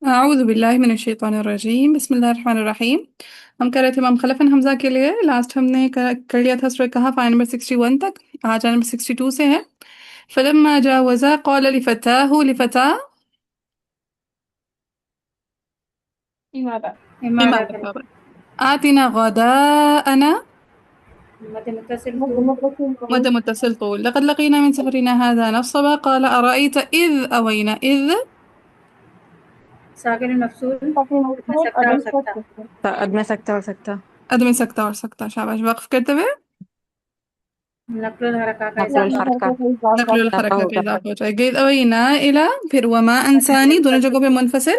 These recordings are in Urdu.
اعوذ باللہ من الشیطان الرجیم، بسم اللہ الرحمن الرحیم۔ ہم کر رہے تھے امام خلف حمزہ کے لیے، لاسٹ ہم نے کر لیا تھا سورہ کہف آیت نمبر 61 تک، آج آیت نمبر 62 سے ہے۔ فلما جاوزا قال لفتاه لماذا؟ لماذا بابا آتنا غداءنا مد متصل مد متصل طول لقد لقينا من سفرنا هذا نصبا قال أرأيت إذ أوينا إذ ساکن مفصول ادم سکتا اور سکتا ادم سکتا اور سکتا ادم سکتا اور سکتا، شاباش، وقف کرتے ہوئے نقل الحرکات کا نقل اضافہ الحرکات نقل الحرکة کا اضافہ ہو جائے گا۔ اوینا الى، پھر وما انسانی، دونوں جگہوں پہ منفصل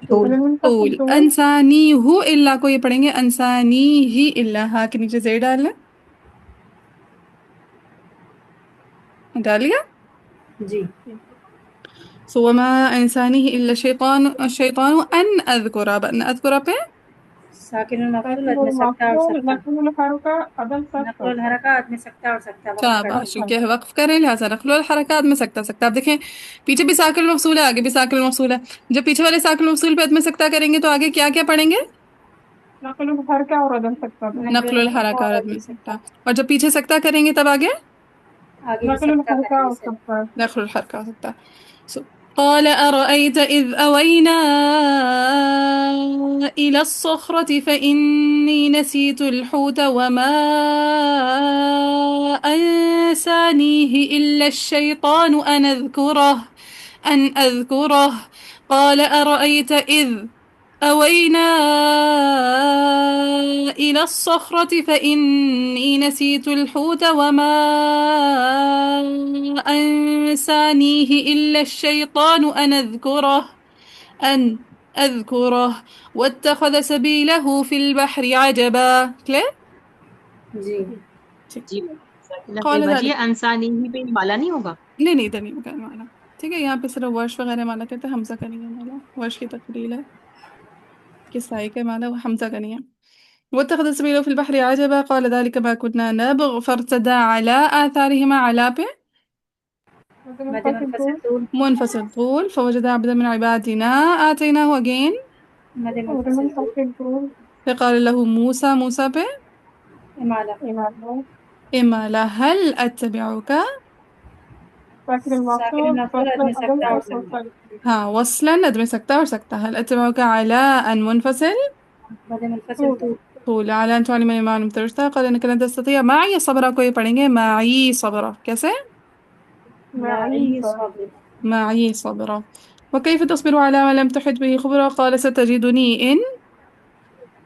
طول طول، انسانی ہو الا کو یہ پڑھیں گے انسانی ہی الا، ہا کے نیچے زیر ڈالنا، ڈالیا جی سو وما انسانی ہی الا الشیطان ان اذکرہ، ان اذکرہ پہ ساکن المفصول ادم سکتا اور سکتا نقل الحرکات ادم نقل سکتا الحرکات ادم سکتا اور سکتا وقف کر شاباش، کیونکہ وقف کریں لہٰذا نقل الحرکات میں سکتا سکتا۔ آپ دیکھیں پیچھے بھی ساکن المفصول ہے، آگے بھی ساکن المفصول ہے، جب پیچھے والے ساکن المفصول پہ عدم سکتا کریں گے تو آگے کیا کیا پڑھیں گے؟ نقل الحرکات اور ادم سکتا نقل الحرکات اور عدم سکتا، اور جب پیچھے سکتا کریں گے تب آگے آگے بھی نقل سکتا الحرکات کریں اور گے صحیح سکتا نقل الحركات سکتا۔ قال أرأيت إذ أوينا إلى الصخرة فإني نسيت الحوت وما أنسانيه إلا الشيطان أن أذكره قال أرأيت إذ أوينا إلى الصخرة فإني نسيت الحوت وما أنسانيه إلا الشيطان أن أذكره واتخذ سبيله في البحر عجبا كلير؟ جی جی قال ذلك یہ انسانی ہی پہ مالا نہیں ہوگا؟ نہیں ادھر نہیں مکان والا، ٹھیک ہے، یہاں پہ صرف ورش وغیرہ مانا کہتے ہیں، حمزہ کا نہیں ہے مالا، ورش کی تقلیل ہے، کسائی کا مالا حمزہ کا نہیں ہے۔ واتخذ سبيله في البحر عجبا قال ذلك ما كنا نبغ فارتدى على آثارهما، على پہ مد منفصل طول منفصل طول فوجد عبدا من عبادنا آتيناه again، مد منفصل طول فقال له موسى، موسى پہ امالہ إمالة هل أتبعك، ساکن المفصول ادم سکتا اور سکتا ہاں وصلا ادم سکتا اور سکتا، هل أتبعك على أن منفصل مد منفصل طول طول، على أن تعلمني ما لم ترشد قال إنك لن تستطيع معي صبرا، کو یہ پڑھیں گے معي صبرا، کیسے معی صابر معي صبرا۔ وكيف تصبر على ما لم تحط به خبرا قال ستجدني إن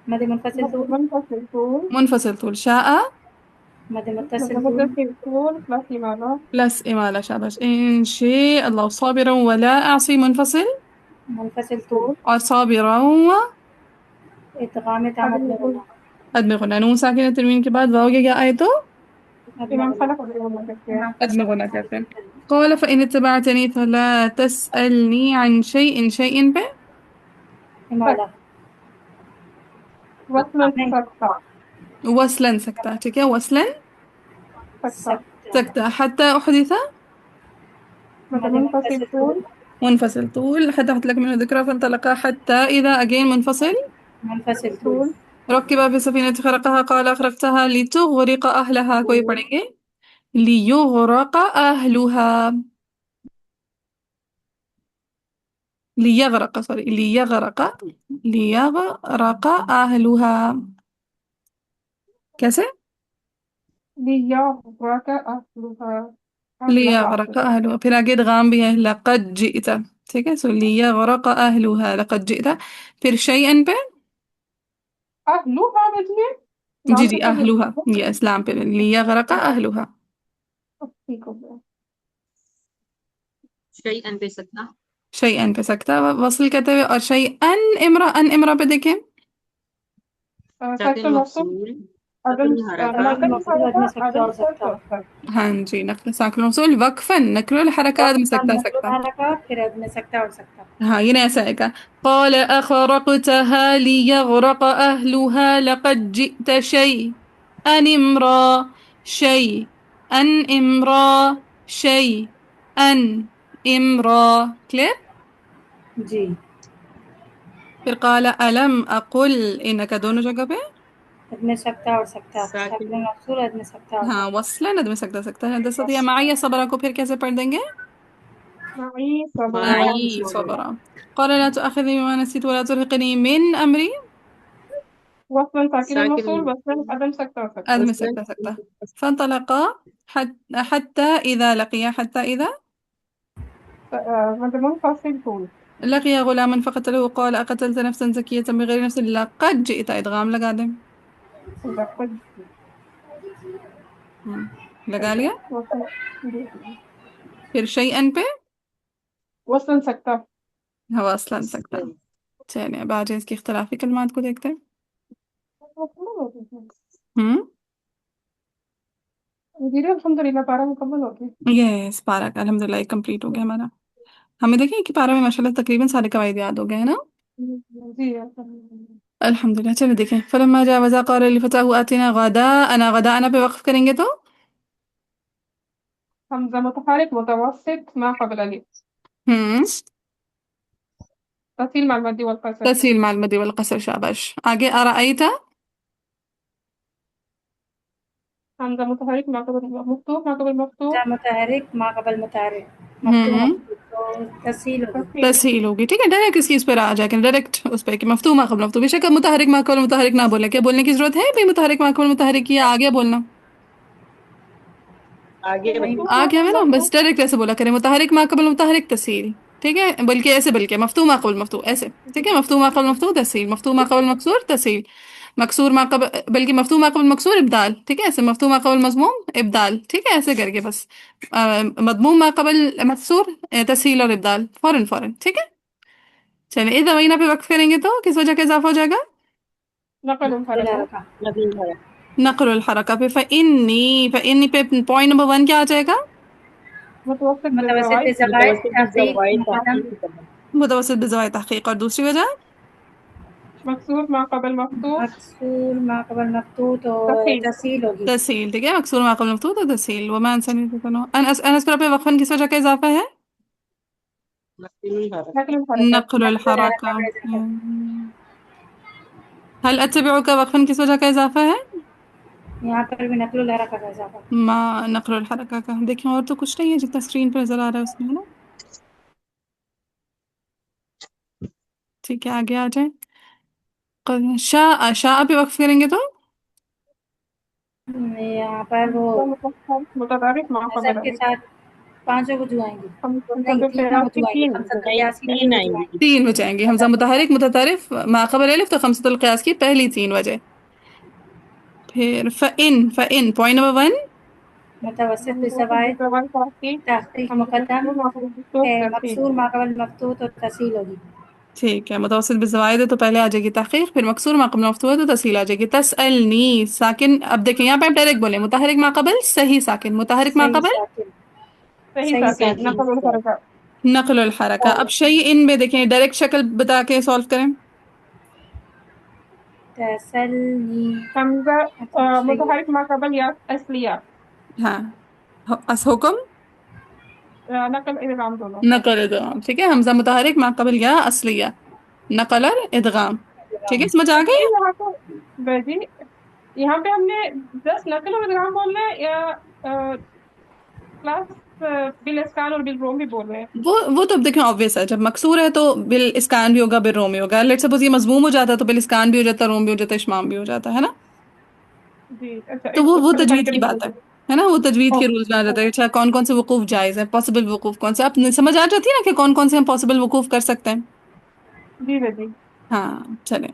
مد منفصل طول منفصل طول، شاء مد متصل طول بلس إمالة، شاباش، إن شاء الله صابرا ولا أعصي منفصل، منفصل طول اور صابرا ادغام تام مد غنہ عدم غنى، نون ساکن تنوین کے بعد واو کیا آئے تو عدم غنہ عدم غنى کہتے ہیں۔ قال فإن اتبعتني فلا تسألني عن شيء، شيء پہ امالہ وصلا سکتا، ٹھیک ہے، وصلا سکتا سکتا، حتى أحدث مد منفصل طول منفصل طول، حتى أحدث لك منه ذكرى فانطلقا حتى إذا again منفصل منفصل طول ركب في السفينة خرقها قال أخرقتها لتغرق أهلها، کوئی پڑھیں گے ليغرق أهلها، ليغرق سوري ليغرق أهلها، کیسے ليغرق ليغرق أهلها، پھر آگے ادغام بھی ہے لقد جئت، ٹھیک ہے، سو ليغرق أهلها لقد جئت، پھر شيئا پہ أهلها بجنين جی جی أهلها، یہ اسلام پہ ليغرق أهلها، شيئا پہ سکتا شيئا پہ سکتا وصل کہتے ہوئے، اور شيئا ان امرا پہ دیکھیں ساکن مفصول نقل الحرکات مفصول ادم سکتا اور سکتا ہاں جی، نقل ساکن موصول وقفا نقل الحرکات میں سکتا نقل سکتا، الحرکات پھر ادم سکتا اور سکتا ہاں یہ نہیں ایسا ہے کا قال أخرقتها ليغرق أهلها لقد جئت شيئا امرا شيئا امرا، clear؟ جی پھر قال الم اقل انک دونوں جگہ پہ ادم سکتا اور سکتا ساکن شکل مقصور ادم سکتا اور ہاں سکتا وصلا ندم سکتا سکتا ہے دست یا معی صبرا کو پھر کیسے پڑھ دیں گے معي صبرا معی صبرا قال لا تؤاخذني بما نسيت ولا ترهقني من امری وصلا ساكن ساکن الموصول وصلا عدم سكتة وسكتة ادم وصلا سکتا سکتا فانطلقا حتى اذا لقيا حتى اذا مضمون فاصل طول لقي غلاما فقتله قال اقتلت نفسا زكية بغير نفس لقد جئت ادغام لگا دیں لقد لگا لیا وصلا پھر شیئن پہ وصلا سكتة ہوا اصلا سکتا چلیں اب آج اس کی اختلافی کلمات کو دیکھتے ہیں مديري الحمد لله پارا مکمل ہو گیا یس پارا کا الحمد للہ کمپلیٹ ہو گیا ہمارا ہمیں دیکھیں کہ پارا میں ماشاء اللہ تقریباً سارے قواعد یاد ہو گئے ہیں نا جی الحمد للہ چلو دیکھیں فلما جاوزا قال لفتاه آتنا غداءنا غداءنا پہ وقف کریں گے تو حمزة متحرك متوسط ما قبل الألف ہم تصيل مع المد والقصر تسهيل مع المد والقصر شاباش آگے أرأيت حمزة متحرك ما قبل مفتوح ما قبل مفتوح متحرک ما قبل متحرک مفتوح ہم تو تسهیل ہوگی تسهیل ہوگی ٹھیک ہے ڈائریکٹ اس کی اس پہ آ جائے کہ ڈائریکٹ اس پہ کہ مفتوح ما قبل مفتوح بے شک اب متحرک ما قبل متحرک نہ بولے کیا بولنے کی ضرورت ہے بھی متحرک ما قبل متحرک کیا آگے بولنا آگے آ گیا ہے نا بس ڈائریکٹ ایسے بولا کریں متحرک ما قبل متحرک تسهیل ٹھیک ہے بلکہ ایسے بلکہ مفتوح ما قبل مفتوح ایسے ٹھیک ہے مفتوح ما قبل مفتوح تسهیل مفتوح ما قبل مکسور تسهیل مکسور ما قبل بلکہ مفتوح ما قبل مکسور ابدال ٹھیک ہے ایسے مفتوح ما قبل مضموم ابدال ٹھیک ہے ایسے کر کے بس مضموم ما قبل مکسور تسهیل اور ابدال فوراً فوراً ٹھیک ہے چلیں اذا وینا پہ وقف کریں گے تو کس وجہ کا اضافہ ہو جائے گا نقل الحركة نقل ہے نقل الحرکہ پہ فإنی پہ پوائنٹ نمبر 1 کیا آ جائے گا متوسط متوسط بالزواج بزوائد متوسط تحقیق الزوائد مقدم تحقیق قدم متوسط بزوائے تحقیق اور دوسری وجہ مكسور ما قبل مفتوح مکسور ما قبل مفتوح تو تسهيل تسهیل ہوگی تسهیل ٹھیک ہے مکسور ما قبل مفتوح تو تسهیل وما انس پر پہ وقفاً کس وجہ کا اضافہ ہے نقل الحرکت نقل الحركة نقل الحرکہ هل اتبعک وقفاً کس وجہ کا اضافہ ہے یہاں پر بھی نقل الحرکہ کا اضافہ ما نقل الحرکہ کا دیکھیں اور تو کچھ نہیں ہے جتنا اسکرین پر نظر آ رہا ہے اس میں ہے نا ٹھیک ہے آگے آ جائیں شاء پہ وقف کریں گے تو یہاں پر وہ متطابق ما قبل نظر کے الألف ساتھ 5 وجوہ آئیں گی نہیں خمسة 3 القياس وجوہ آئیں گی تين 5 نہیں القياس کی 3 تین آئیں وجوہ آئیں گی گی 3 وجہ آئیں گے حمزہ متحرک متطرف ما قبل الف تو خمسۃ القیاس کی پہلی 3 وجہ پھر فإن پوائنٹ نمبر 1 متوسط بزوائد تحقیق مقدم مکسور ما قبل مفتوح تو تسهیل ہوگی ٹھیک ہے متوسط بزوائد ہے تو پہلے آ جائے گی تحقیق پھر مکسور ما قبل مفتوح ہے تو تسہیل آ جائے گی تسألنی ساکن اب دیکھیں یہاں پہ آپ ڈائریکٹ بولیں متحرک ما قبل صحیح ساکن متحرک ما صحیح قبل ساکن صحيح صحیح ساكن ساکن نقل الحركة نقل الحرکہ اب شیء ان میں دیکھیں ڈائریکٹ شکل بتا کے سولو کریں تسلنی حمزة متحرك ما قبل ياء أصلية ہاں حکم نقل إدغام دونوں نقل ادغام ٹھیک ہے حمزہ متحرک ما قبل یا اصلیہ نقل اور ادغام ٹھیک ہے سمجھ آ گئی ہے یہاں پہ جی یہاں پہ ہم نے 10 نقل اور ادغام بول رہے ہیں یا کلاس بالاسکان اور بالروم بھی بول رہے ہیں وہ تو اب دیکھیں obvious ہے جب مکسور ہے تو بال اسکان بھی ہوگا بالروم بھی ہوگا لیٹ سپوز یہ مضموم ہو جاتا ہے تو بال اسکان بھی ہو جاتا ہے روم بھی ہو جاتا ہے اشمام بھی ہو جاتا ہے نا جی اچھا تو وہ تجوید کی بات اوکے ہے نا وہ تجوید کے رولز میں آ جاتا ہے اچھا کون کون سے وقوف جائز ہیں پاسبل وقوف کون سے آپ سمجھ آ جاتی ہے نا کہ کون کون سے ہم پاسبل وقوف کر سکتے ہیں جی جی ہاں چلیں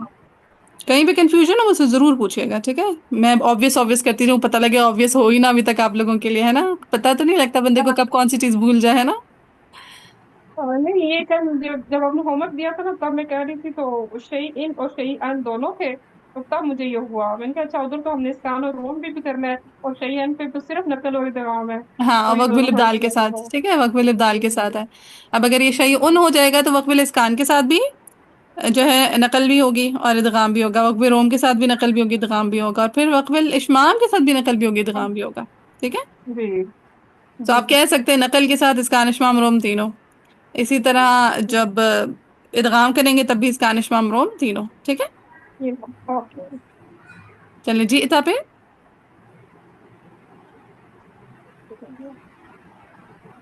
کہیں بھی کنفیوژن ہو مجھ سے ضرور پوچھیے گا ٹھیک ہے میں obvious کرتی رہوں پتہ لگے obvious ہو ہی نا ابھی تک آپ لوگوں کے لیے ہے نا پتہ تو نہیں لگتا بندے کو کب کون سی چیز بھول جائے ہے نا نہیں یہ کل جب ہم نے ہوم ورک دیا تھا نا تب میں کہہ رہی تھی تو شعی ان اور شعی ان دونوں تھے تو تب مجھے یہ ہوا میں نے کہا اچھا ادھر تو ہم نے اسکان اور روم بھی کرنا ہے اور شعی ان پہ تو صرف نقل اور ادغام ہے ہاں اور یہ وقف دونوں الابدال کے حرف ساتھ ٹھیک ہے وقف الابدال کے ساتھ ہے اب اگر یہ شیء ان ہو جائے گا تو وقف الاسکان کے ساتھ بھی جو ہے نقل بھی ہوگی اور ادغام بھی ہوگا وقف روم کے ساتھ بھی نقل بھی ہوگی ادغام بھی ہوگا اور پھر وقف الاشمام کے ساتھ بھی نقل بھی ہوگی ادغام بھی ہوگا ٹھیک ہے جی تو آپ کہہ سکتے ہیں نقل کے ساتھ اسکان اشمام روم تینوں اسی طرح جب ادغام کریں گے تب بھی اسکانش ممروم تینوں، ٹھیک ہے؟ اوکے چلیں جئتا پہ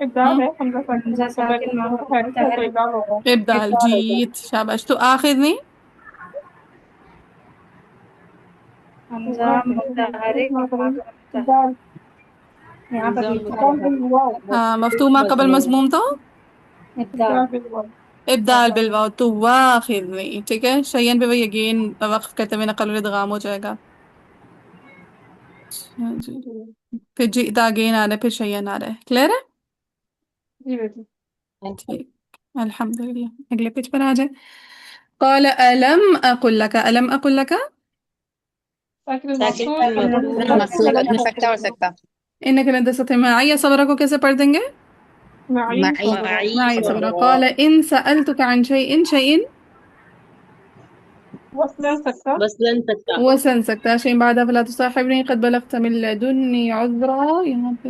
ابدال ہم ہے حمزہ حمزہ ساکن ساکن متحرک ابدال ہوگا ابدال جیت، شاباش. تو آخر نہیں حمزہ متحرک متحرک ابدال یہاں پر بھی ابدال بالواو ہاں مفتوح ما قبل مضموم تو ابدال ابدال بالواو ابدال بالواو تو واخر نہیں، ٹھیک ہے؟ شیئن پہ وہی اگین وقف کرتے ہوئے نقل الادغام ہو جائے گا. اچھا جی، پھر جئتا اگین آ رہا ہے، پھر شیئن آ رہا ہے. کلیئر ہے؟ جی بیٹی ٹھیک، الحمدللہ. اگلے پیج پر آ جائے. قال ألم أقل لك ألم أقل لك ساکن ساکن المقصود المقصود ادم سکتا اور سکتا. إنك لن تستطيع معي صبرا کو کیسے پڑھ دیں گے؟ معین معی صبر معي صبرا. قال إن سألتك عن شيء وصلا سکتا مثلا سکتا وسن سکتا شيء بعدها فلا تصاحبني قد بلغت من لدني عذرا. یہاں پہ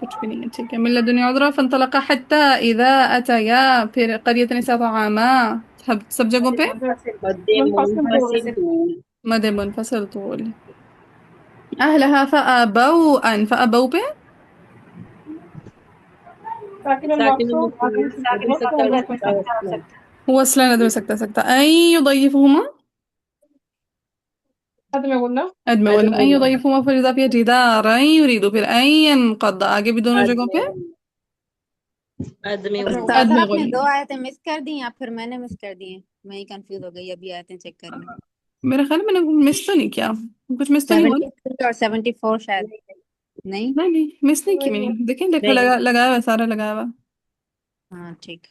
کچھ بھی نہیں ہے، ٹھیک ہے. من لدني عذرا فانطلقا حتى إذا أتيا پھر قرية استطعما سب جگہوں پہ مد منفصل منفصل طول مد منفصل طول. أهلها فأبوا أن فأبوا پہ ساکن ساکن المقصود المقصود ادم سکتا اور سکتا وصلا وصلا ندم سکتا أن يضيفهما عدم قلنا عدم عدم قلنا أن يضيفهما في الإضافية جدارا يريد پھر أن ينقض آگے بھی دونوں جگہوں پہ عدم استاذہ عدم آپ نے غنی. 2 آیتیں مس کر دی یا پھر میں نے مس کر دی ہیں؟ میں ہی کنفیوز ہو گئی، ابھی آیتیں چیک کریں. میرا خیال ہے میں نے مس تو نہیں کیا، کچھ مس تو نہیں ہوا. 73 اور 74 شاید نہیں. نہیں مس نہیں کی میں نے. دیکھیں دیکھو نہیں لگایا ہوا سارا لگایا ہوا. ہاں ٹھیک.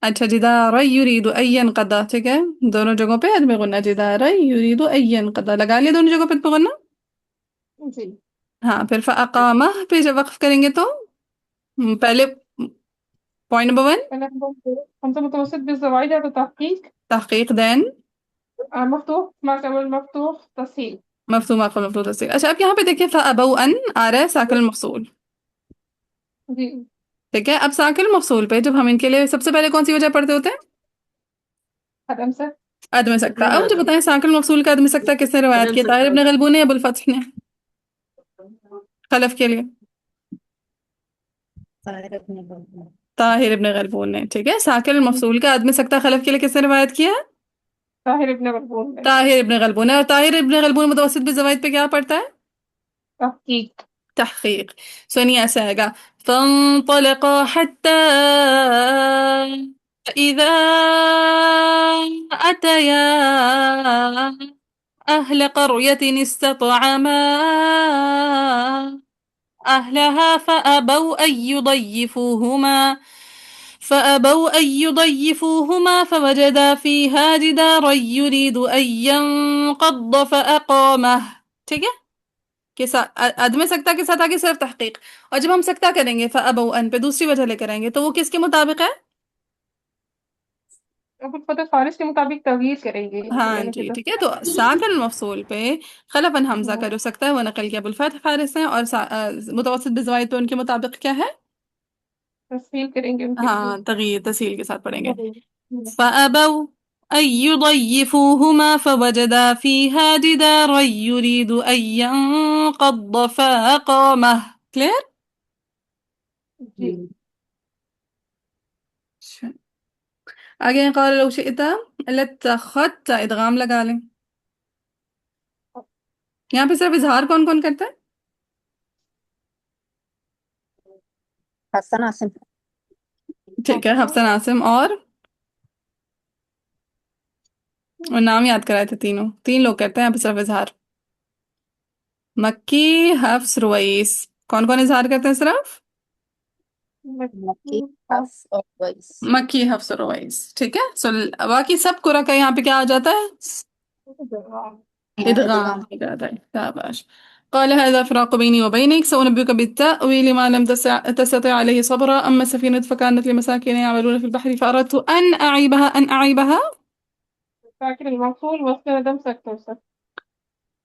اچھا جدارا یرید ان ينقض، ٹھیک ہے؟ دونوں جگہوں پہ عدم غنہ. جدارا یرید ان ينقض لگا لیا دونوں جگہوں پہ عدم غنہ. جی ہاں پھر فاقامہ پہ جب وقف کریں گے تو پہلے پوائنٹ نمبر 1 أنا همزة متوسط بالزوايد هذا تحقيق تحقیق دین مفتوح ما قبل مفتوح تسهيل مفتوح ما قبل مفتوح تصحیح. اچھا اب یہاں پہ دیکھیں فابوا ان آ رہا ہے ساکن المفصول، جی ٹھیک ہے؟ اب ساکن المفصول پہ جب ہم ان کے لیے سب سے پہلے کون سی وجہ پڑھتے ہوتے ہیں؟ عدم سه عدم سکتا. اب مجھے بتائیں ساکن المفصول کا عدم سکتا کس نے روایت عدم کیا؟ طاہر سکتا ابن غلبون نے یا ابوالفتح نے؟ خلف کے لیے طاہر ابن غلبون نے، ٹھیک ہے؟ ساکن المفصول کا عدم سکتا خلف کے لیے کس نے روایت کیا ہے؟ طاهر ابن غلبون میں طاہر ابن غلبون ہے. اور طاہر ابن غلبون متوسط بالزوائد پہ کیا پڑھتا ہے؟ تحقیق تحقیق. سونی ایسا آئے گا فانطلقا حتى إذا أتيا أهل قرية استطعما أهلها فأبوا أن يضيفوهما فوجدا فيها جدارا يريد أن ينقض فأقامه. ٹھیک ہے؟ کے ساتھ عدم سکتا کے ساتھ آگے صرف تحقیق. اور جب ہم سکتا کریں گے فأبوا ان پہ دوسری وجہ لے کر آئیں گے تو وہ کس کے مطابق ہے؟ ابو الفتح فارس کے مطابق تغییر کریں گے ہاں یعنی جی کہ ٹھیک ہے. تو ساکن المفصول پہ خلفاً حمزہ کا جو سکتا ہے وہ نقل کیا ابوالفتح فارس ہیں، اور متوسط بزوائد پہ ان کے مطابق کیا ہے؟ تسهیل کریں گے ان کے لیے ہاں تغییر تسہیل کے ساتھ پڑھیں گے. فأبوا أن يضيفوهما فوجدا فيها جدارا يريد أن ينقض فأقامه. کلیئر؟ جی آگے قال لو شئت لاتخذت ادغام لگا لیں. یہاں پہ صرف اظہار کون کون کرتا ہے؟ حسن عاصم. ٹھیک ہے، حفصہ عاصم اور نام یاد کرائے تھے تین لوگ کرتے ہیں یہاں پہ صرف اظہار. مکی، حفص، رویس. کون کون اظہار کرتے ہیں صرف؟ مکی حفص اور ویس. مکی، حفص اور رویس. ٹھیک ہے. سو باقی سب قرآن کا یہاں پہ کیا آ جاتا ہے؟ ادغام ہو جاتا ہے. شاباش. قال هذا فراق بيني وبينك سأنبئك بالتأويل ما لم تستطع عليه صبرا أما السفينة فكانت لمساكين يعملون في البحر فأردت أن أعيبها ساکن الموصول وصل عدم سکتا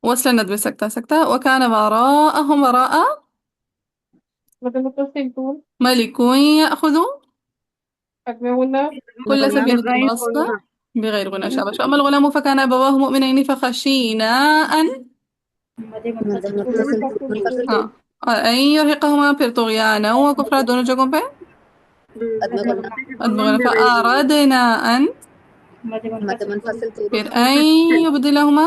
وصل ندب سکتا وكان وراءهم وراء مد متصل طول ملك يأخذ أدمغنا كل سفينة بغير غصب غنى. بغير غنى شابش. أما الغلام فكان أبواه مؤمنين فخشينا أن مد مد منفصل طول. متصل منفصل طول. أن يرهقهما في طغيانا وكفرا دونوں جگہوں پہ أدمغ أدمغ قلنا أدمغنا. فأردنا أن مد مد منفصل طول. منفصل طول. پھر أن يبدلهما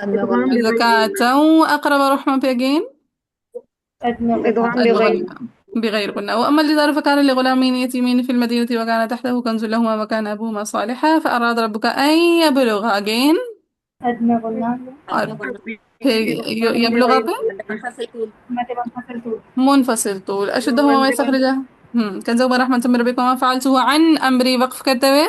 أدمغ قلنا زكاة وأقرب رحمة في again أدمغ قلنا. أدمغنا بغير غنى. وأما الجدار فكان لغلامين يتيمين في المدينة وكان تحته كنز لهما وكان أبوهما صالحا فأراد ربك أن يبلغا again أدمغ قلنا. اور أدمغ قلنا پھر يبلغا پہ مد منفصل طول. مد منفصل طول. منفصل طول. أشدهما ما يستخرجه كنزهما رحمة من ربكم وما فعلته عن أمري وقف کرتے ہوئے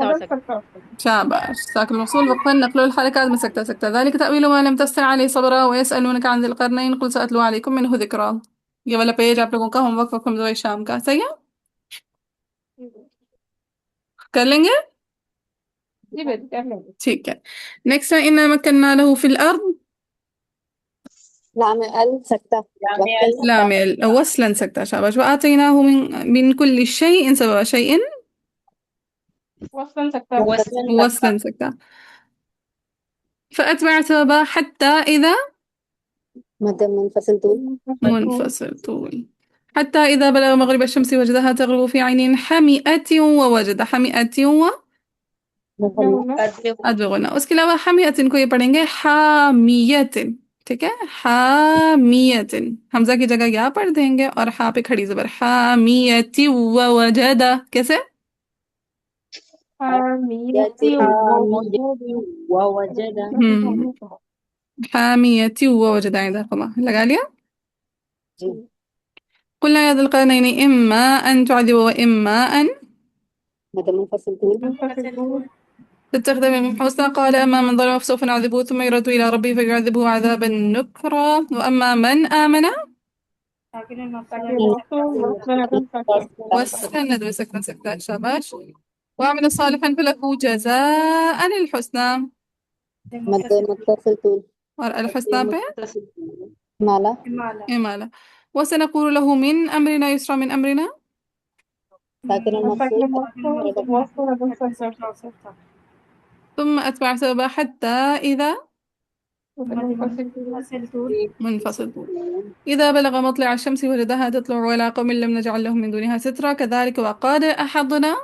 هذا سكت. السكر. شاباش. ساكن الموصول وقفا نقل الحركات من سكتة سكتة. ذلك تأويل ما لم تستطع عليه صبرا ويسألونك عن ذي القرنين قل سأتلو عليكم منه ذكرا. یہ والا پیج آپ لوگوں کا ہوم ورک وقت میں شام کا صحیح ہے کر لیں گے دي بدي تعمل ٹھیک ہے. نیکسٹ ہے انا مکننا له في الارض لام ال سكتة. لام وصلا سكتة شاباش. وآتيناه من كل شيء سبب شيء وصلا سكر. وصلا سكتة. فأتبع سببا حتى إذا مد منفصل طول. منفصل طول. حتى إذا بلغ مغرب الشمس وجدها تغرب في عين حمئة ووجد حمئة و أدغنا. اس کے علاوہ حمئة کو یہ پڑھیں گے حامیت. ٹھیک ہے حامیت حمزہ کی جگہ یا پڑھ دیں گے اور ہا پہ کھڑی زبر حامیت ووجد کیسے حاميتي ووجد حامیت ووجد عندها قمة لگا لیا. جی. قلنا يا ذا القرنين إما أن تعذب وإما أن مد منفصل طول. منفصل طول. تتخذ من حسنى. قال أما من ظلم فسوف نعذبه ثم يرد إلى ربه فيعذبه عذابا نكرا. وأما من آمن ساكن المفصول واستند بسكن سكتة شاباش. وعمل صالحا فله جزاء الحسنى. مد متصل طول. اور الحسنى پہ مالا إمالة. إمالة. وسنقول له من أمرنا يسرا من أمرنا. ساكن المفصول. وصلا ثم أتبع سببا حتى إذا منفصل طول. منفصل طول. إذا بلغ مطلع الشمس وجدها تطلع على قوم لم نجعل لهم من دونها سترا كذلك وقد أحضنا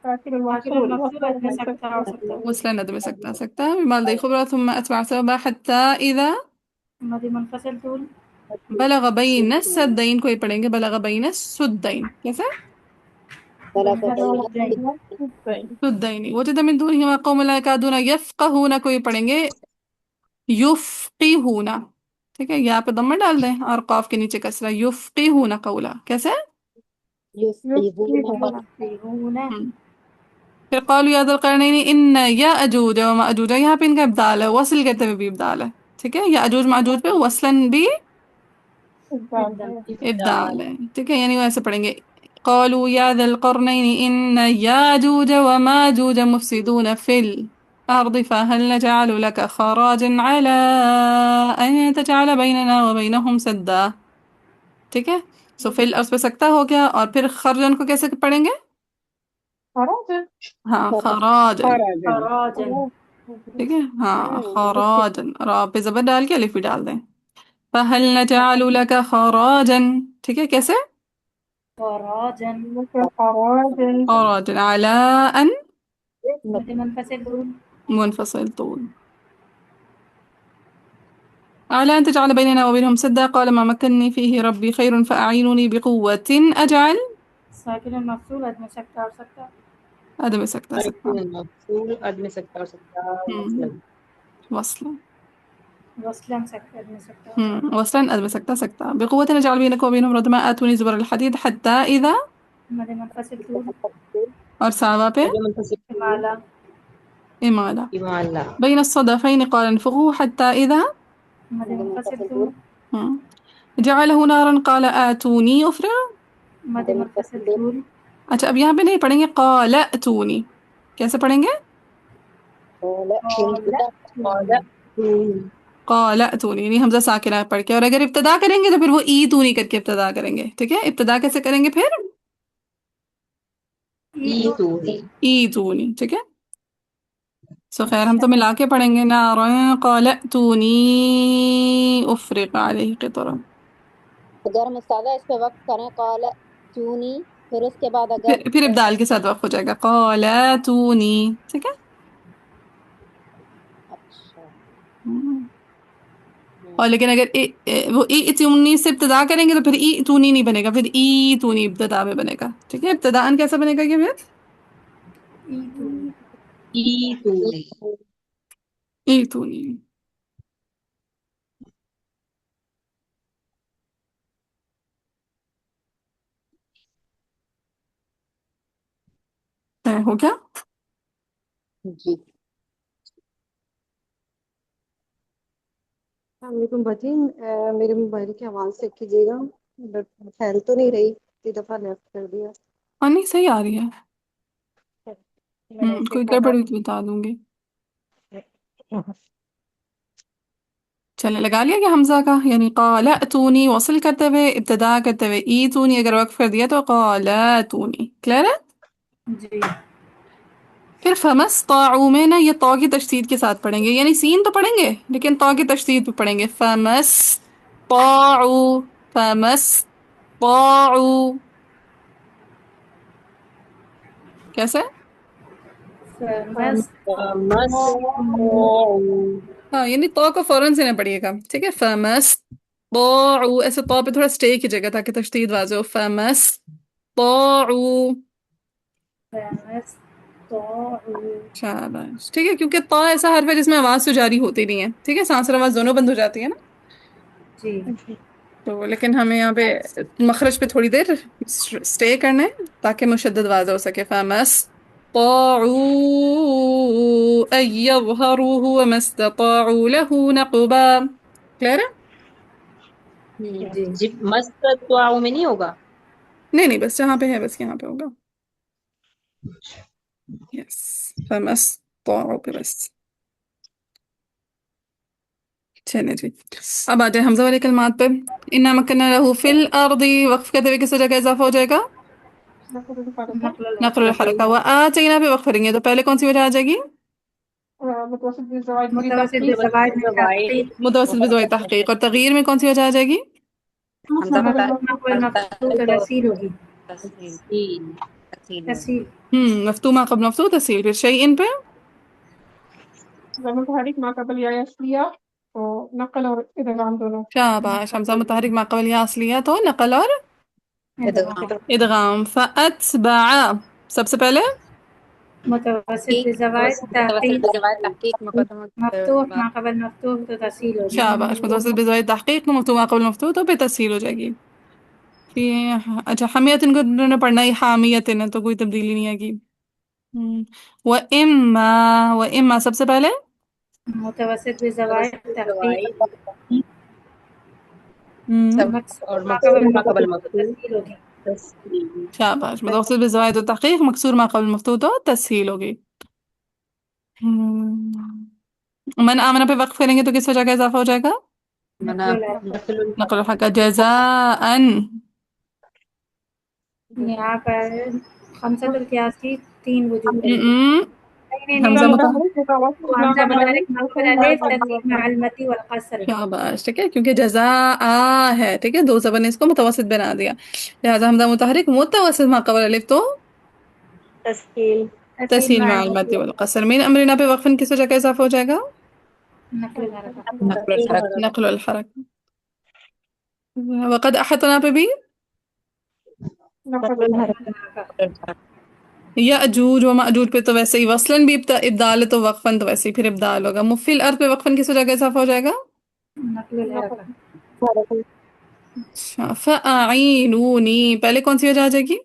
ساكن ساكن المفصول المفصول أدنى سكتة وسكتة. وصلا ندم سكتة سكتة بمال ذي خبرة. ثم أتبع سببا حتى إذا مد منفصل طول. بلغ بين السدين کوئی پڑھیں گے بلغ بين السدين کیسے سدين. وجد من دونهما قوم لا يكادون يفقهون کوئی پڑھیں گے يفقهون. ٹھیک ہے یہاں پہ ضمہ ڈال دیں اور قاف کے نیچے کسرہ يفقهون قولا کیسے يفقهون. هنا پھر قالوا يا ذا القرنين ان يأجوج ومأجوج یہاں پہ ان کا ابدال ہے وصل کہتے ہوئے بھی ابدال ہے. ٹھیک ہے یأجوج مأجوج پہ وصلاً بھی ابدال ہے. ٹھیک ہے یعنی ویسے پڑھیں گے قالوا يا ذا القرنين إن ياجوج وماجوج مفسدون في الأرض فهل نجعل لك خراجا على أن تجعل بيننا وبينهم سدا. ٹھیک ہے سو فی الارض پہ سکتا ہو گیا اور پھر خرجن کو کیسے پڑھیں گے ہاں خراجن. خراجا. ٹھیک ہے ہاں خراجن را پہ زبر ڈال کے الف بھی ڈال دیں. فهل نجعل لك خراجا. ٹھیک ہے کیسے خراجا. خراجا على أن مد منفصل طول. منفصل طول. على أن تجعل بيننا وبينهم سدا. قال ما مكنني فيه ربي خير فأعينوني بقوة أجعل ساكن المفصول أدنى سكتة وسكتة. أدم سكتة سكتة مفصول أدمي سكتة وسكتة وصلا وصلا سكتة أدنى سكتة. وصلا أدم سكتة سكتة. بقوة نجعل بينك وبينهم ردما آتوني زبر الحديد حتى إذا مد منفصل طول. اور ساوا پہ إمالة. إمالة إمالة بين الصدفين قال انفخوا حتى إذا مد منفصل طول. جعله نارا قال آتوني أفرغ. مد منفصل طول. اچھا اب یہاں پہ نہیں پڑھیں گے قال اتونی کیسے پڑھیں گے قال اتونی یعنی حمزہ ساکنہ پڑھ کے، اور اگر ابتدا کریں گے تو پھر وہ ایتونی کر کے ابتدا کریں گے، ٹھیک ہے؟ ابتدا کیسے کریں گے پھر؟ ایتونی ایتونی، ٹھیک ہے؟ سو خیر ہم تو ملا کے پڑھیں گے نارا قال اتونی افرق علیہ قطرا، اگر ہم استاذہ اس پہ وقف کریں قال چونی، پھر اس کے بعد اگر پھر ابدال کے ساتھ وقف ہو جائے گا قال اتونی، ٹھیک ہے؟ اچھا اور لیکن اگر وہ ای اتونی سے ابتدا کریں گے تو پھر ای اتونی نہیں بنے گا، پھر ای اتونی ابتدا میں بنے گا، ٹھیک ہے؟ ابتداءً کیسا بنے گا یہ پھر؟ ایتونی ای اتونی، ہو گیا؟ جی السلام علیکم بچی، میرے موبائل کی آواز چیک کیجیے گا، بٹ پھیل تو نہیں رہی، کئی دفعہ لیفٹ کر دیا۔ اور نہیں صحیح آ رہی ہے، میں ایسے کوئی گڑبڑ ہوئی تو بتا دوں گی۔ چلے لگا لیا کہ حمزہ کا، یعنی قال اتونی وصل کرتے ہوئے، ابتدا کرتے ہوئے ایتونی، اگر وقف کر دیا تو قال اتونی، کلیئر ہے؟ جی پھر فمستطاعوا میں نا یہ طا کی تشدید کے ساتھ پڑھیں گے، یعنی سین تو پڑھیں گے لیکن طا کی تشدید پہ پڑھیں گے، فمستطاعوا، فمستطاعوا، کیسے؟ فمستطاعوا ہاں یعنی طا کو فوراً سے نہ پڑھیے گا، ٹھیک ہے؟ فمستطاعوا، ایسے طا پہ تھوڑا سٹے کیجیے گا تاکہ تشدید واضح ہو، فمستطاعوا، شاباش، ٹھیک ہے؟ کیونکہ طا ایسا حرف ہے جس میں آواز تو جاری ہوتی نہیں ہے، ٹھیک ہے؟ سانس اور آواز دونوں بند ہو جاتی ہے نا، جی تو لیکن ہمیں یہاں پہ مخرج پہ تھوڑی دیر سٹے کرنا ہے تاکہ مشدد واضح ہو سکے، فَمَسْطَاعُوا أَن يَظْهَرُوهُ وَمَا اسْتَطَاعُوا لَهُ نَقْبًا، کلیئر ہے؟ جی جی مستطاعوا میں نہیں ہوگا؟ نہیں نہیں، بس جہاں پہ ہے بس یہاں پہ ہوگا، یس، فَمَسْطَاعُوا پہ بس۔ چلے جی، اب آ جائے حمزہ والے کلمات پہ، اِنَّا مَكَّنَّا لَهُ فِي الْأَرْضِ، وقف کرتے ہوئے کس وجہ کا اضافہ ہو جائے گا؟ نقل نقل الحرکت، الحرکہ، وآتینہ پہ وقف کریں گے تو پہلے کون سی وجہ آ جائے گی؟ متوسط متوسط بزوائد میں زوائد تحقیق، متوسط بزوائے تحقیق، اور تغییر میں کون سی وجہ آ جائے گی؟ حمزہ مقبول مفتوح تسہیل ہوگی، تسہیل تسہیل ہوگی۔ تسہیل مفتوح ما قبل مفتوح تسہیل، پھر شیئن پہ متحرک ما قبل یا اصلیہ تو نقل اور ادغام دونوں۔ شاباش، حمزہ متحرک ما قبل یا اصلیہ تو نقل اور ادغام ادغام، فأتبع سب سے پہلے متوسط تحقیق، بزوائد متوسط تحقیق، بجوائے تحقیق مقدمہ مفتوح ما قبل مفتوح تو تسہیل ہوگی، شاباش، متوسط بزوائے تحقیق مفتوح ما قبل مفتوح تو پہ تسہیل ہو جائے گی۔ اچھا حمیتن کو انہوں نے پڑھنا ہے، حامیتن ہے تو کوئی تبدیلی نہیں آئے گی۔ وَإِمَّا سب سے پہلے متوسط بزوائد متوسط تحقیق، زوائد ہم، اور مقصور ما قبل مقصور ما قبل مفتوح تو مفتوح تسہیل ہوگی۔ تسہیل۔ شاباش، متوسط بزوائد و تحقیق مکسور ما قبل مفتوح تو تسہیل ہوگی۔ من آمنہ پہ وقف کریں گے تو کس وجہ کا اضافہ ہو جائے گا؟ نقل الحرکت، نقل نقل الحرکت الحق جزاءً، یہاں پر خمسۃ القیاس کی تین وجوہ ہے، نہیں حمزہ حمزہ متحرک مقبول الف تسہیل مع المتی والقصر، شاباش، ٹھیک ہے؟ کیونکہ جزاء ہے، ٹھیک ہے؟ دو زبر نے اس کو متوسط بنا دیا، لہذا حمزہ متحرک متوسط ما قبل الف تو تسہیل تسہیل تسہیل مع مع المتی المد والقصر، من امرنا پہ وقفن کس وجہ کا اضافہ ہو جائے گا؟ نقل الحرکت، نقل الحرکت، نقل الحرک، وقد احطنا پہ بھی نقل الحرکت، نقل الحرکت، یاجوج و ماجوج پہ تو ویسے ہی وصلاً بھی ابدال ہے تو وقفاً تو ویسے ہی پھر ابدال ہوگا، مفی الارض پہ وقفاً کس وجہ کا اضافہ ہو جائے گا؟ نقل الحرکت، اچھا، فاعینونی پہلے کون سی وجہ آ جائے گی؟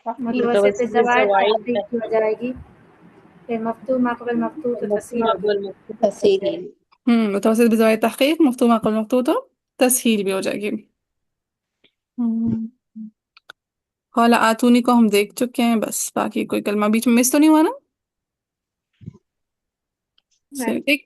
متوسط متوسط بزوائد زوائد تحقیق کی ہو جائے گی، پھر مفتوح ما قبل مفتوح تو مفتوح تسہیل ما ہوگی، قبل مفتوح تسہیل متوسط بزوائے تحقیق مفتوح ما قبل مفتوح تو تسہیل بھی ہو جائے گی۔ قال آتونی کو ہم دیکھ چکے ہیں، بس باقی کوئی کلمہ بیچ میں مس تو نہیں ہوا نا؟ نہیں۔ ایک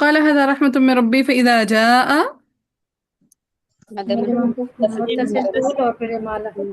قال هذا رحمة من ربي فإذا جاء مد مد متصل منفصل طول اور پھر مالا.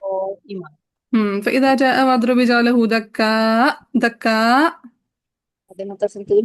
اور ایمان. فإذا جاء واضرب جعله دكاء دكاء. مد متصل طول.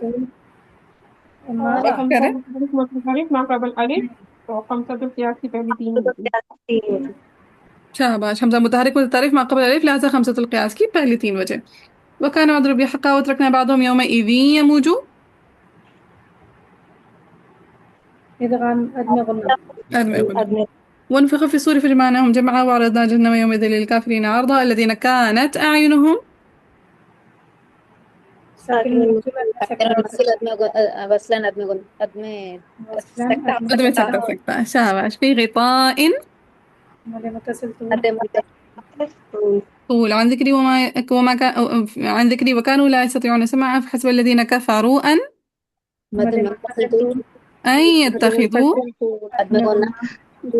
طول اور وقف مالا. خمسہ کریں. متحرک ما قبل الف تو خمسہ القياس کی پہلی تین ہوتی. شاباش حمزة متحرك متطرف ما قبل الألف لهذا خمسة القياس کی پہلی تین وجہ. وكان واضرب يحقا وتركنا بعضهم يومئذ يموج. ادغام عدم غنة. أدنى يقول. وانفخ في الصور فجمعناهم جمعا وعرضنا جهنم يومئذ للكافرين عرضا الذين كانت أعينهم ساكن المقصود وصلا أدمى وصلا سكتة أدمى سكتة شاباش في غطاء مد متصل طول مد منفصل. طول عن ذكري وما كان عن ذكري وكانوا لا يستطيعون سماعا فحسب الذين كفروا أن مد منفصل طول. يتخذوا أدمى غنة.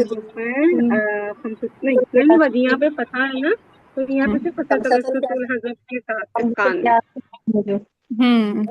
وجوه. نہیں پہلی بات یہاں پہ فتح ہے نا تو یہاں پہ صرف فتح خمسة توسط القياس. الحذف کے ساتھ اسکان ہے.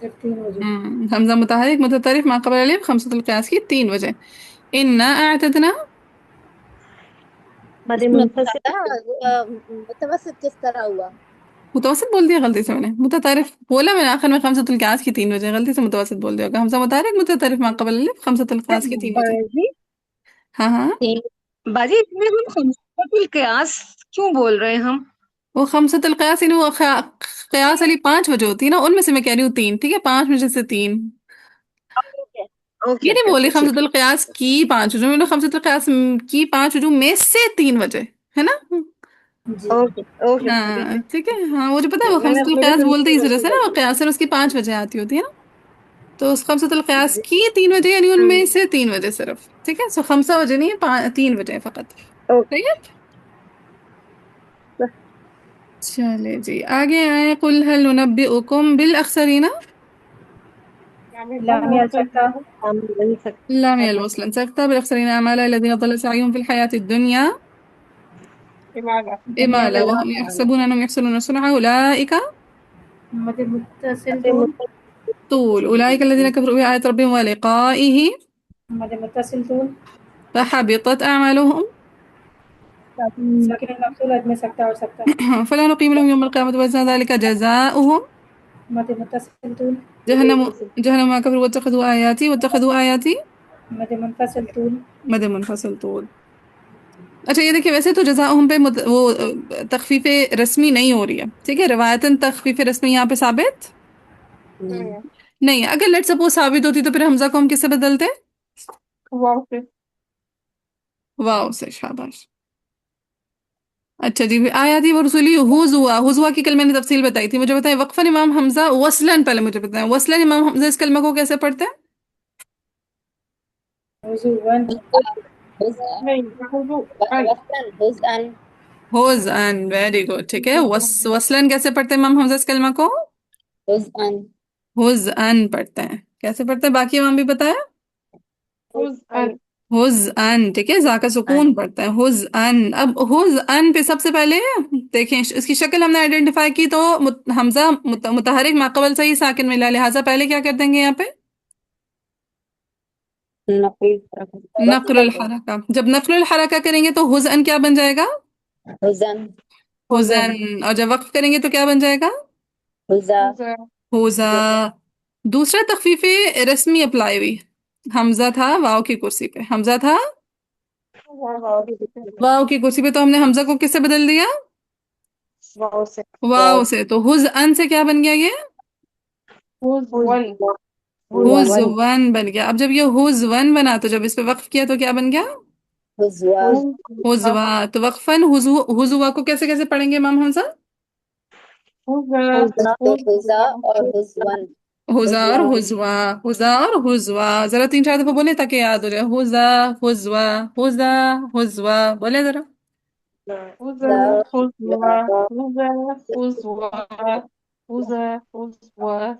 صرف تین وجہ. حمزة متحرك متطرف ما قبل الألف خمسة القياس کی تین وجہ. إنا أعتدنا مد متوسط کس طرح ہوا؟ متوسط بول دیا غلطی سے میں نے. متطرف بولا میں نے آخر میں خمسة القياس کی تین وجہ غلطی سے متوسط بول دیا ہوگا. حمزة متحرك متطرف ما قبل الألف خمسة القياس کی تین وجہ. بازی ہاں ہاں بازی اس میں ہم خمسۃ القیاس کیوں بول رہے ہیں ہم؟ وہ خمسة القياس یعنی وہ قیاس والی پانچ وجہ ہوتی ہے نا ان میں سے میں کہہ رہی ہوں تین. ٹھیک ہے پانچ میں سے تین. یہ نہیں بولی خمسة القياس کی پانچ وجوہ میں نے خمسة القياس کی پانچ وجوہ میں سے تین وجہ ہے نا. ہاں ٹھیک ہے. ہاں وہ جو پتا ہے وہ خمسة القياس بولتے ہی اس وجہ سے نا وہ قیاس اس کی پانچ وجہ آتی ہوتی ہے نا. تو اس خمسة القياس کی تین وجہ یعنی ان میں سے تین وجہ صرف. ٹھیک ہے سو خمسہ وجہ نہیں ہے تین وجہ فقط. ٹھیک ہے چلے جی آگے آئے قل هل ننبئكم بالاخسرین. لام سکتا لام الوصل سكتة بالاخسرين اعمالا الذين ضل سعيهم في الحياة الدنيا إمالا وهم يحسبون أنهم يحسنون صنعا أولئك مد متصل طول طول أولئك الذين كفروا بآيات ربهم ولقائه مد متصل طول فحبطت أعمالهم ساكن المقصود عدم سکتا اور سکتا. فلا نقيم لهم يوم القيامة وزن ذلك جزاؤهم مد متصل طول جهنم ما كفروا واتخذوا آياتي مد منفصل طول مد منفصل طول. اچھا یہ دیکھیں ویسے تو جزاؤہم پہ وہ تخفیف رسمی نہیں ہو رہی ہے. ٹھیک ہے روایتاً تخفیف رسمی یہاں پہ ثابت نہیں ہے. اگر لیٹ سپوز ثابت ہوتی تو پھر حمزہ کو ہم کس سے بدلتے؟ واو سے. واو سے. شاباش. اچھا جی آیاتی و رسولی حضوا کی کل میں نے تفصیل بتائی تھی. مجھے بتائیں وقفاً امام حمزہ وصلاً پہلے مجھے بتائیں وصلاً امام حمزہ اس کلمہ کو کیسے پڑھتے ہیں؟ وضوءً حزن. Very good. ٹھیک ہے وصلاً کیسے پڑھتے ہیں امام حمزہ اس کلمہ کو؟ حزن پڑھتے ہیں. کیسے پڑھتے ہیں باقی امام بھی بتایا؟ حزن. ٹھیک ہے ذا کا سکون پڑھتا ہے حزن. اب حزن پہ سب سے پہلے دیکھیں اس کی شکل ہم نے آئیڈینٹیفائی کی تو حمزہ متحرک ما قبل سے ہی ساکن ملا لہٰذا پہلے کیا کر دیں گے یہاں پہ نقل الحرکہ. جب نقل الحرکہ کریں گے تو حزن کیا بن جائے گا؟ حزن. اور جب وقف کریں گے تو کیا بن جائے گا؟ حزا. دوسرا تخفیف رسمی اپلائی ہوئی. حمزہ تھا واو کی کرسی پہ. حمزہ تھا واو کی کرسی پہ تو ہم نے حمزہ کو کس سے بدل دیا؟ واو سے. تو حزن سے کیا بن گیا یہ حزون بن گیا. اب جب یہ حزون بنا تو جب اس پہ وقف کیا تو کیا بن گیا حزوا. تو وقفاً حزوا کو کیسے کیسے پڑھیں گے امام حمزہ؟ حزا اور حزوا. حزا اور حزوا. ذرا تین چار دفعہ بولے تاکہ یاد ہو جائے. حزا حزوا حزا حزوا. بولے ذرا. was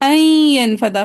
أن ينفد,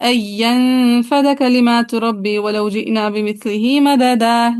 أن ينفد كلمات ربي ولو جئنا بمثله مددا,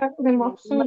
لكن المقصود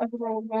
قبل ولا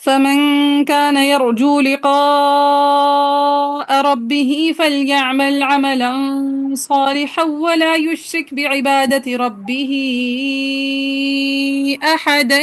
فمن كان يرجو لقاء ربه فليعمل عملا صالحا ولا يشرك بعبادة ربه أحدا,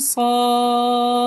صاد,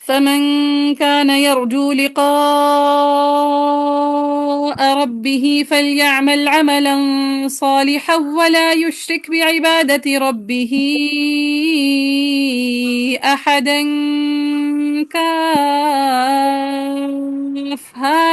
فمن كان يرجو لقاء ربه فليعمل عملا صالحا ولا يشرك بعبادة ربه أحدا, كافها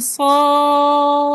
صاد,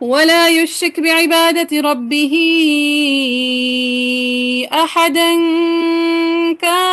ولا يشرك بعبادة ربه أحدا, كافها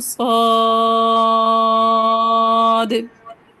صاد,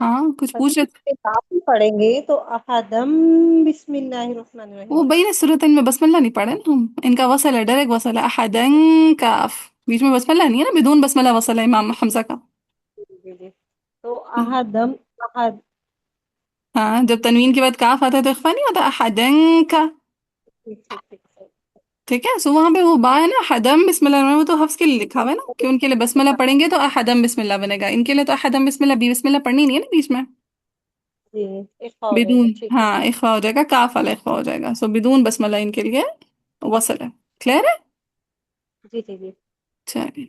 ہاں کچھ پوچھ رہے تھے. آپ ہی پڑھیں گے تو احدم بسم اللہ الرحمن وہ الرحیم. بین صورتین میں بسم اللہ نہیں پڑھے نا ہم. ان کا وصل ہے ڈائریکٹ وصل ہے احدن کاف. بیچ میں بسم اللہ نہیں ہے نا, بدون بسم اللہ وصل ہے امام حمزہ کا. جی جی. تو احدم احد. ہاں جب تنوین کے بعد کاف آتا ہے تو اخفا نہیں ہوتا احدن کا. ٹھیک ٹھیک ٹھیک صحیح. ٹھیک ہے. سو وہاں پہ وہ با ہے نا احدم بسم اللہ الرحمن الرحیم, وہ تو حفظ کے لیے لکھا ہوا ہے نا کہ ان کے لیے بسم اللہ پڑھیں گے تو احدم بسم اللہ بنے گا. ان کے لیے تو احدم بسم اللہ بی بسم اللہ پڑھنی نہیں ہے نا بیچ میں. جی اقرا ہو جائے گا. بدون, ٹھیک ہے. ہاں اخفا ہو جائے گا, کاف والا اخفا ہو جائے گا. سو بدون بسم اللہ ان کے لیے وصل ہے. کلیئر ہے. جی جی جی. چلیے.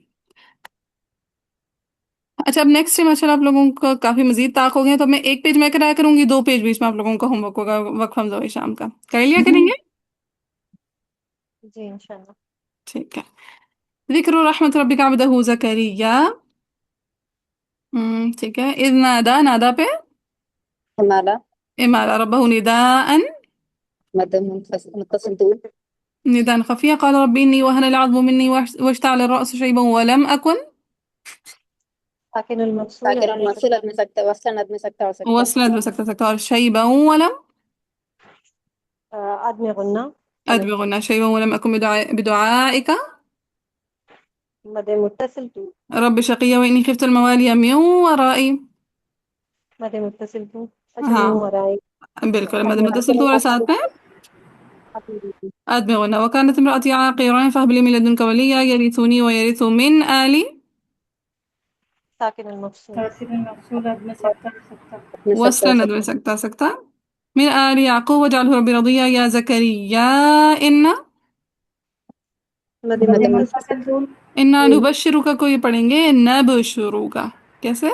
اچھا اب نیکسٹ ٹائم ماشاء اللہ آپ لوگوں کا کافی مزید طاق ہو گیا تو میں ایک پیج میں کرایا کروں گی, 2 پیج بیچ میں آپ لوگوں کا ہوم ورک ہوگا وقف حمزہ شام کا. کر لیا کریں گے. جی انشاءاللہ. ٹھیک ہے. ذکر رحمت ربک عبدہ زکریا. ٹھیک ہے. اذ نادا, نادا پہ ہمارا امارہ, ربہ نداء, متصل طول نداء خفیہ, قال رب انی وهن العظم مني واشتعل الرأس شيبا ولم أكن ساکن المقصور ساکن ادمی موصول سکتا. ادمی سکتا وصلا ادمی سکتا ہو سکتا وصلا بسكتة سكتة, اور شيبا ولم آدمی غنہ. أدبغ قلنا شيبا ولم أكن بدعائك مد متصل تو. رب شقيا وإني خفت الموالي من ورائي. مد متصل تو. اچھا ہاں من ورائے. بالکل. مد آدمی متصل تو ساتھ میں أدبغ قلنا وكانت امرأتي عاقرا فهب لي من لدنك وليا يرثني ويرث من آل ساکن المقصور. تاثیر المقصود ادمی سکتا ہو سکتا. ادمی سکتا ہو وصلا أدبغ سکتا سكتة سكتة من آل يعقوب واجعله ربي رضيا يا زكريا مد مد مد متصل. منفصل طول. إنا نبشرك کو یہ پڑھیں گے نبشروك. کیسے؟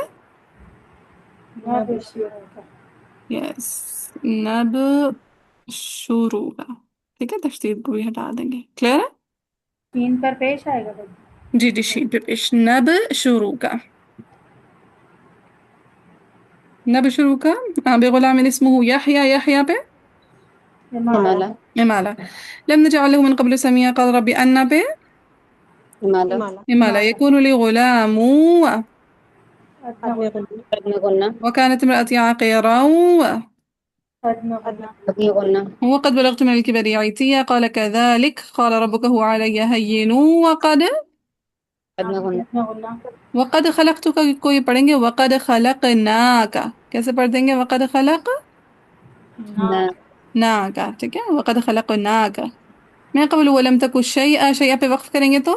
نہ بشیر ہوگا. یس نب شروع کا. ٹھیک ہے. تشدید کو بھی ہٹا دیں گے. کلیئر ہے. 3 پر پیش آئے گا بھائی. جی جی شین پہ پیش نب شروع کا. نب شروع کا. بغلام اسمه يحيى, يحيى پہ ہمارا ہمالا امالا. لم نجعله من قبل سميا قال ربي أن پہ ہمالا ہمالا. امالا. يكون لي غلام ادنا آدمی غنہ. غنہ. ادمی غنہ وكانت امرأتي عاقرا ادنا غنہ. ادمی غنہ وقد بلغت من الكبر عتيا قال كذلك قال ربك هو علي هين ادمی ادنا غنہ. وقد خلقتك کو یہ پڑھیں گے وقد خلقناك. کیسے پڑھ دیں گے وقد خلق نہ غنہ ناك. ٹھیک ہے. وقد خلقناك من قبل ولم تك شيئا. شيئا پہ وقف کریں گے تو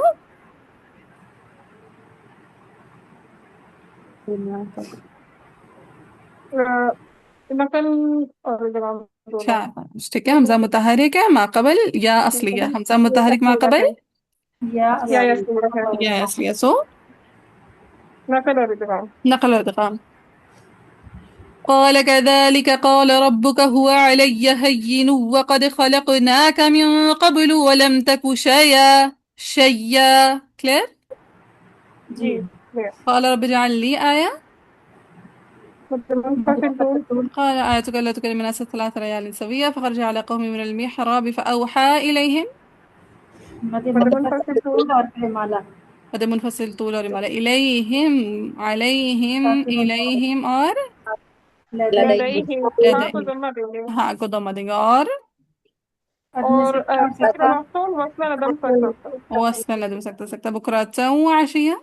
نقل اور ادغام دونوں. شاباش. ٹھیک ہے. حمزہ متحرک ہے ما قبل یا اصلیہ. حمزہ متحرک ما قبل یا یا اصلی. سورہ ہے. یا اصلیہ. سو نقل اور ادغام. نقل و ادغام. قال كذلك قال ربك هو علي هين وقد خلقناك من قبل ولم تك شيئا. شيئا. كلير. جی. جی clear. قال رب اجعل لي آية. منفصل طول. قال آيتك ألا تكلم الناس 3 ليال سويا فخرج على قوم من المحراب فأوحى إليهم. مد مد منفصل منفصل طول طول. اور پھر مالا. مد منفصل طول اور إمالة. إليهم عليهم تاثیر المقصود إليهم اور لدئی. لديه. ہاں کو لديهم. ضمہ دیں گے. ہاں کو ضمہ دیں گے. اور ادمی اور سکتا ہو ذکر سکتا. مفتول وصلا ندم سکتا. واسمع لدم سكتة سكتة بكرة وعشية.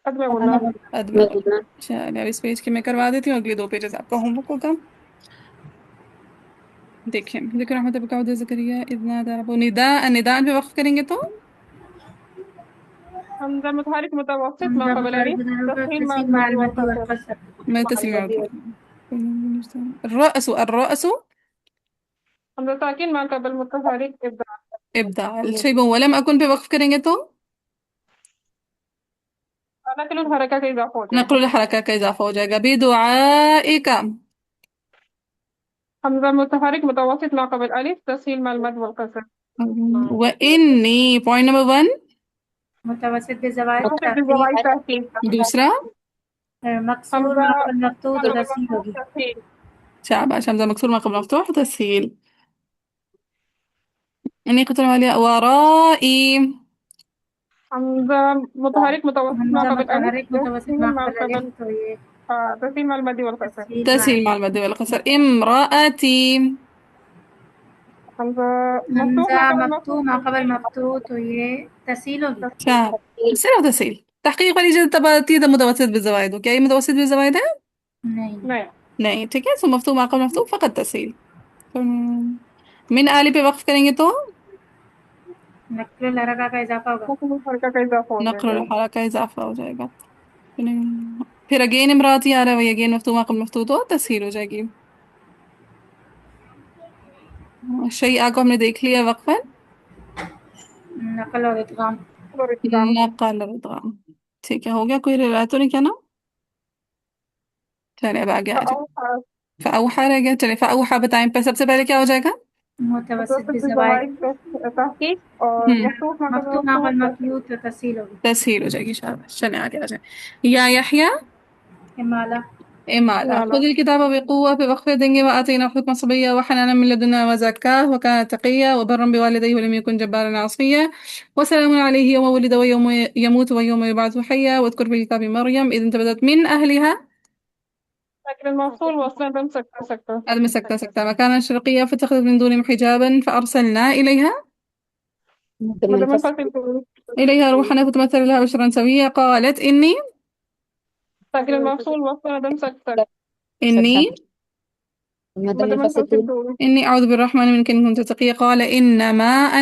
ادمی ادنا غنہ. غنہ. أدمغ. غنہ چلیے اب اس پیج کی میں کروا دیتی ہوں. اگلی 2 پیجز آپ کا ہوم ورک ہوگا. دیکھیں ذکر رحمت ربک عبدہ زکریا اذ نادى ربه نداء. نداء پہ وقف کریں گے تو حمزہ متحرک متوسط ما حمزہ قبل متحرک الف متحرک تسهيل مع تسهيل مع المد المد والكسر. والكسر. میں تسلیم الرأس. الرأس حمزہ ساکن ما قبل متحرک ابداع. ابدال. شيء ولم أكن پہ وقف کریں گے تو نقل الحرکہ کا اضافہ ہو جائے نقل گا. الحرکہ کا اضافہ ہو جائے گا. بدعائک. حمزہ متحرک متوسط ما قبل الف تسهيل مع المد والكسر. وإني point number 1. متوسط بزوائد متوسط تحقیق. بزوائد تحقیق. دوسرا مقصور حمزہ ما قبل مفتوح مقصور تسهیل مقصور ہوگی. تسهيل. شاباش. حمزة مكسور ما قبل مفتوح تسهيل. إني قلت والي ورائي. حمزة متحرك متوسط ما حمزة قبل ألف متحرك متوسط تسهيل ما مع قبل قبل الألف، تو یہ تسهيل مع المد والكسر. تسهيل مع المد والقصر. امرأتي. حمزة مفتوح حمزة ما قبل مفتوح مفتوح ما قبل مفتوح، تو یہ تسهيل ہوگی. شاب تفسير وتسهيل. تحقيق والی تباتی ده متوسط بالزوائد. کیا یہ متوسط بالزوائد ہے؟ نہیں. نہیں نہیں. ٹھیک ہے. سو مفتوح ما قبل مفتوح فقط تسهيل. من آلی پہ وقف کریں گے تو نقل الحرکہ کا اضافہ ہوگا. مفهوم الحركة کا اضافہ ہو نقل جائے گا. الحرکہ اضافہ ہو جائے گا. پھر اگین امراتی آ رہا ہے وہی اگین مفتوح ما قبل مفتوح تو تسهيل ہو جائے گی. شیء کو ہم نے دیکھ لیا وقفا. نقل اور ادغام. اور اتدام نقل الادغام. ٹھیک ہے. ہو گیا. کوئی روایت تو نہیں کیا نا؟ چلے اب آگے آ جائے. فأوحى فاوحا رہ گیا. چلے فاوحا بتائیں پہ سب سے پہلے کیا ہو جائے گا؟ متوسط متوسط بزوائد. الزوائد تحقیق اور مفتوح ما قبل مفتوح ما قبل مفتوح مفتوح تو تسهيل ہوگی. تسهيل ہو جائے گی. شاباش. چلیں آگے آ جائیں. یا یحییٰ امالہ. امالا. خذ الكتاب بقوة پہ وقفے دیں گے. وآتيناه حكما صبيا وحنانا من لدنا وزكاه وكان تقيا وبرا بوالديه ولم يكن جبارا عصيا وسلام عليه يوم ولد ويوم يموت ويوم يبعث حيا واذكر في الكتاب مريم إذ انتبذت من أهلها. لكن الموصول وصلا بم سكتة هذا سكتة مكانا شرقيا فاتخذت من دونهم حجابا فأرسلنا مد مدى منفصل منفصل إليها روحنا فتمثل لها بشرا سويا قالت إني لكن الموصول وصلا بم سكتة إني مد مدى منفصل منفصل إني أعوذ بالرحمن منك إن كنت تقيا قال إنما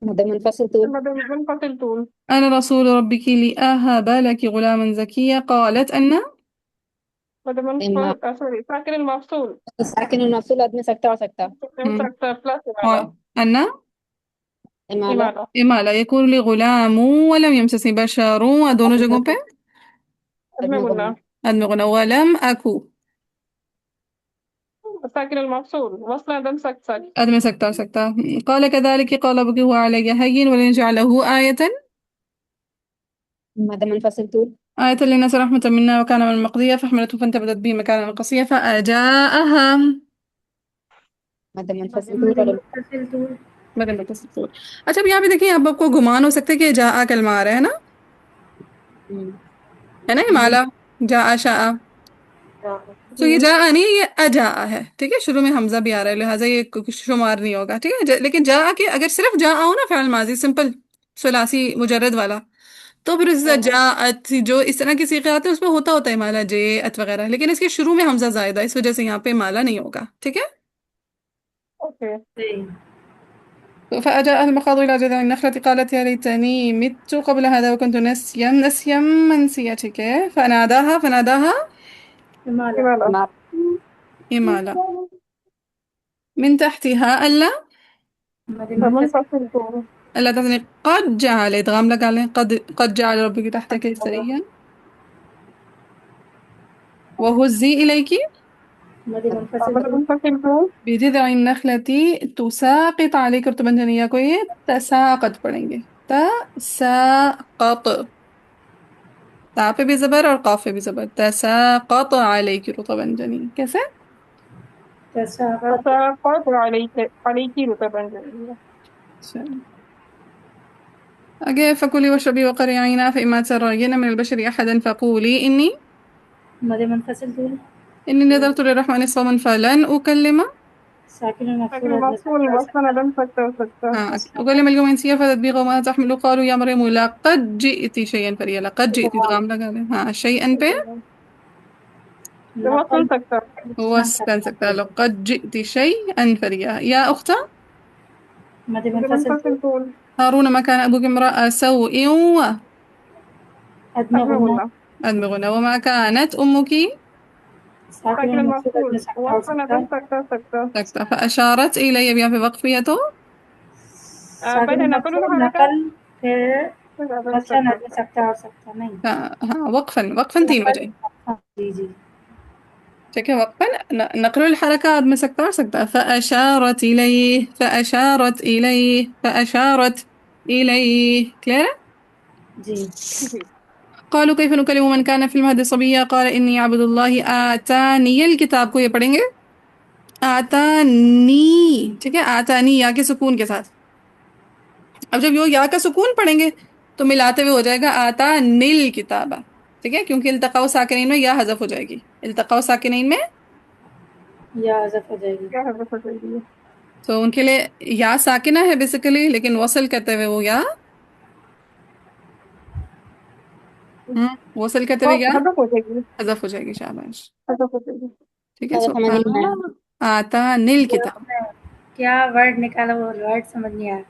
مد منفصل مدى منفصل أنا رسول ربك لأهب لك غلاما زكيا قالت أن مدى إما منفصل سوري ساكن الموصول ساكن الموصول آدمی سکتا ہو سکتا بم سكتة بلس إمالة أن إمالة إمالة إما لا يكون لي غلام ولم يمسسني بشر دونوں جگہوں پہ أدمي قلنا آدمی غنا ولم أكو ساكن الموصول وصلا بم سكتة آدمی سکتا قال كذلك قال أبوك هو علي هين ولنجعله آية مد منفصل آية للناس رحمة منا وكان من المقضية فحملته فانتبذت به مكانا قصيا فأجاءها مد منفصل متصل طول. بدل التصور. اچھا اب یہاں پہ دیکھیں اب آپ کو گمان ہو سکتا ہے کہ جا کلمہ آ رہا ہے نا، ہے نا؟ مالا جا شاء. تو یہ جا نہیں، یہ اجا ہے. ٹھیک ہے. شروع میں حمزہ بھی آ رہا ہے لہٰذا یہ شمار نہیں ہوگا. ٹھیک ہے. لیکن جا کے اگر صرف جا ہو نا فعل ماضی سمپل ثلاثی مجرد والا، تو پھر اس سے جا ات جو اس طرح کے صیغے آتے ہیں اس میں ہوتا ہے مالا جے ات وغیرہ، لیکن اس کے شروع میں حمزہ زائدہ اس وجہ سے یہاں پہ مالا نہیں ہوگا. ٹھیک ہے. أوكي فأجاء المخاض إلى جذع النخلة قالت يا ليتني مت قبل هذا وكنت نسيا منسيا. ٹھیک ہے. فناداها امالہ. إمالة إمالا من تحتها ألا مد منفصل. منفصل ألا تثني قد جعل إدغام لك عليه قد جعل ربك تحتك سريا وهزي إليك مد منفصل. مدى منفصل بجذع النخلة تساقط عليك رطبا جنيا. کو یہ تساقط پڑھیں گے. تساقط تا پہ بھی زبر اور قاف پہ بھی زبر. تساقط عليك رطبا جنيا. کیسے؟ تساقط. تساقط عليك رطبا جنيا. آگے فكلي واشربي وقري عينا فإما ترين من البشر أحدا فقولي مد منفصل طول. إني نذرت للرحمن صوما فلن أكلم ساكن لكن المفصول الموصول وصلا بم أكلم اليوم إنسيا فتدبيغ وما تحمل قالوا يا مريم لقد جئت شيئا فريا. لقد جئت إدغام لگا لیں. شيئا پہ وصل سكتة هو بن سکتا ہے. لقد جئت شيئا فريا. يا أخت مد مدى منفصل. منفصل هارون ما كان أبوك امرأ سوء أدمغنا. أدمغنا وما كانت أمك ساكن لكن المفصول الموصول سكتة وصلا بم سكتة سکتا. فأشارت إلي بها في وقفية ساكن بدأ نقل المفصول الحركة نقل پھر بچہ نہ سکتا اور سکتا نہیں. ہاں وقفا تین وجہ. جی جی. ٹھیک ہے. وقفا نقل الحركة آدمی سکتا اور سکتا. فأشارت إليه. كلير. جی. قالوا كيف نكلم من كان في المهد صبيا قال إني عبد الله آتاني الكتاب. کو یہ پڑھیں گے آتانی. ٹھیک ہے. آتانی یا کے سکون کے ساتھ. اب جب یہ یا کا سکون پڑھیں گے تو ملاتے ہوئے ہو جائے گا آتا نیل کتابہ، ٹھیک ہے، کیونکہ التقاء ساکنین میں یا حذف ہو جائے گی، التقاء ساکنین میں یا حذف ہو جائے گی. کیا حضرت ہو جائے گی؟ تو ان کے لیے یا ساکنہ ہے بیسیکلی، لیکن وصل کرتے ہوئے وہ یا وصل کرتے ہوئے یا حضرت ہو جائے گی، حذف ہو جائے گی، شاباش، حضرت ہو جائے گی. ٹھیک ہے. زیادہ سو سمجھ نہیں آیا. آتا نیل وہ کتاب، کیا ورڈ نکالا، وہ ورڈ سمجھ نہیں آیا.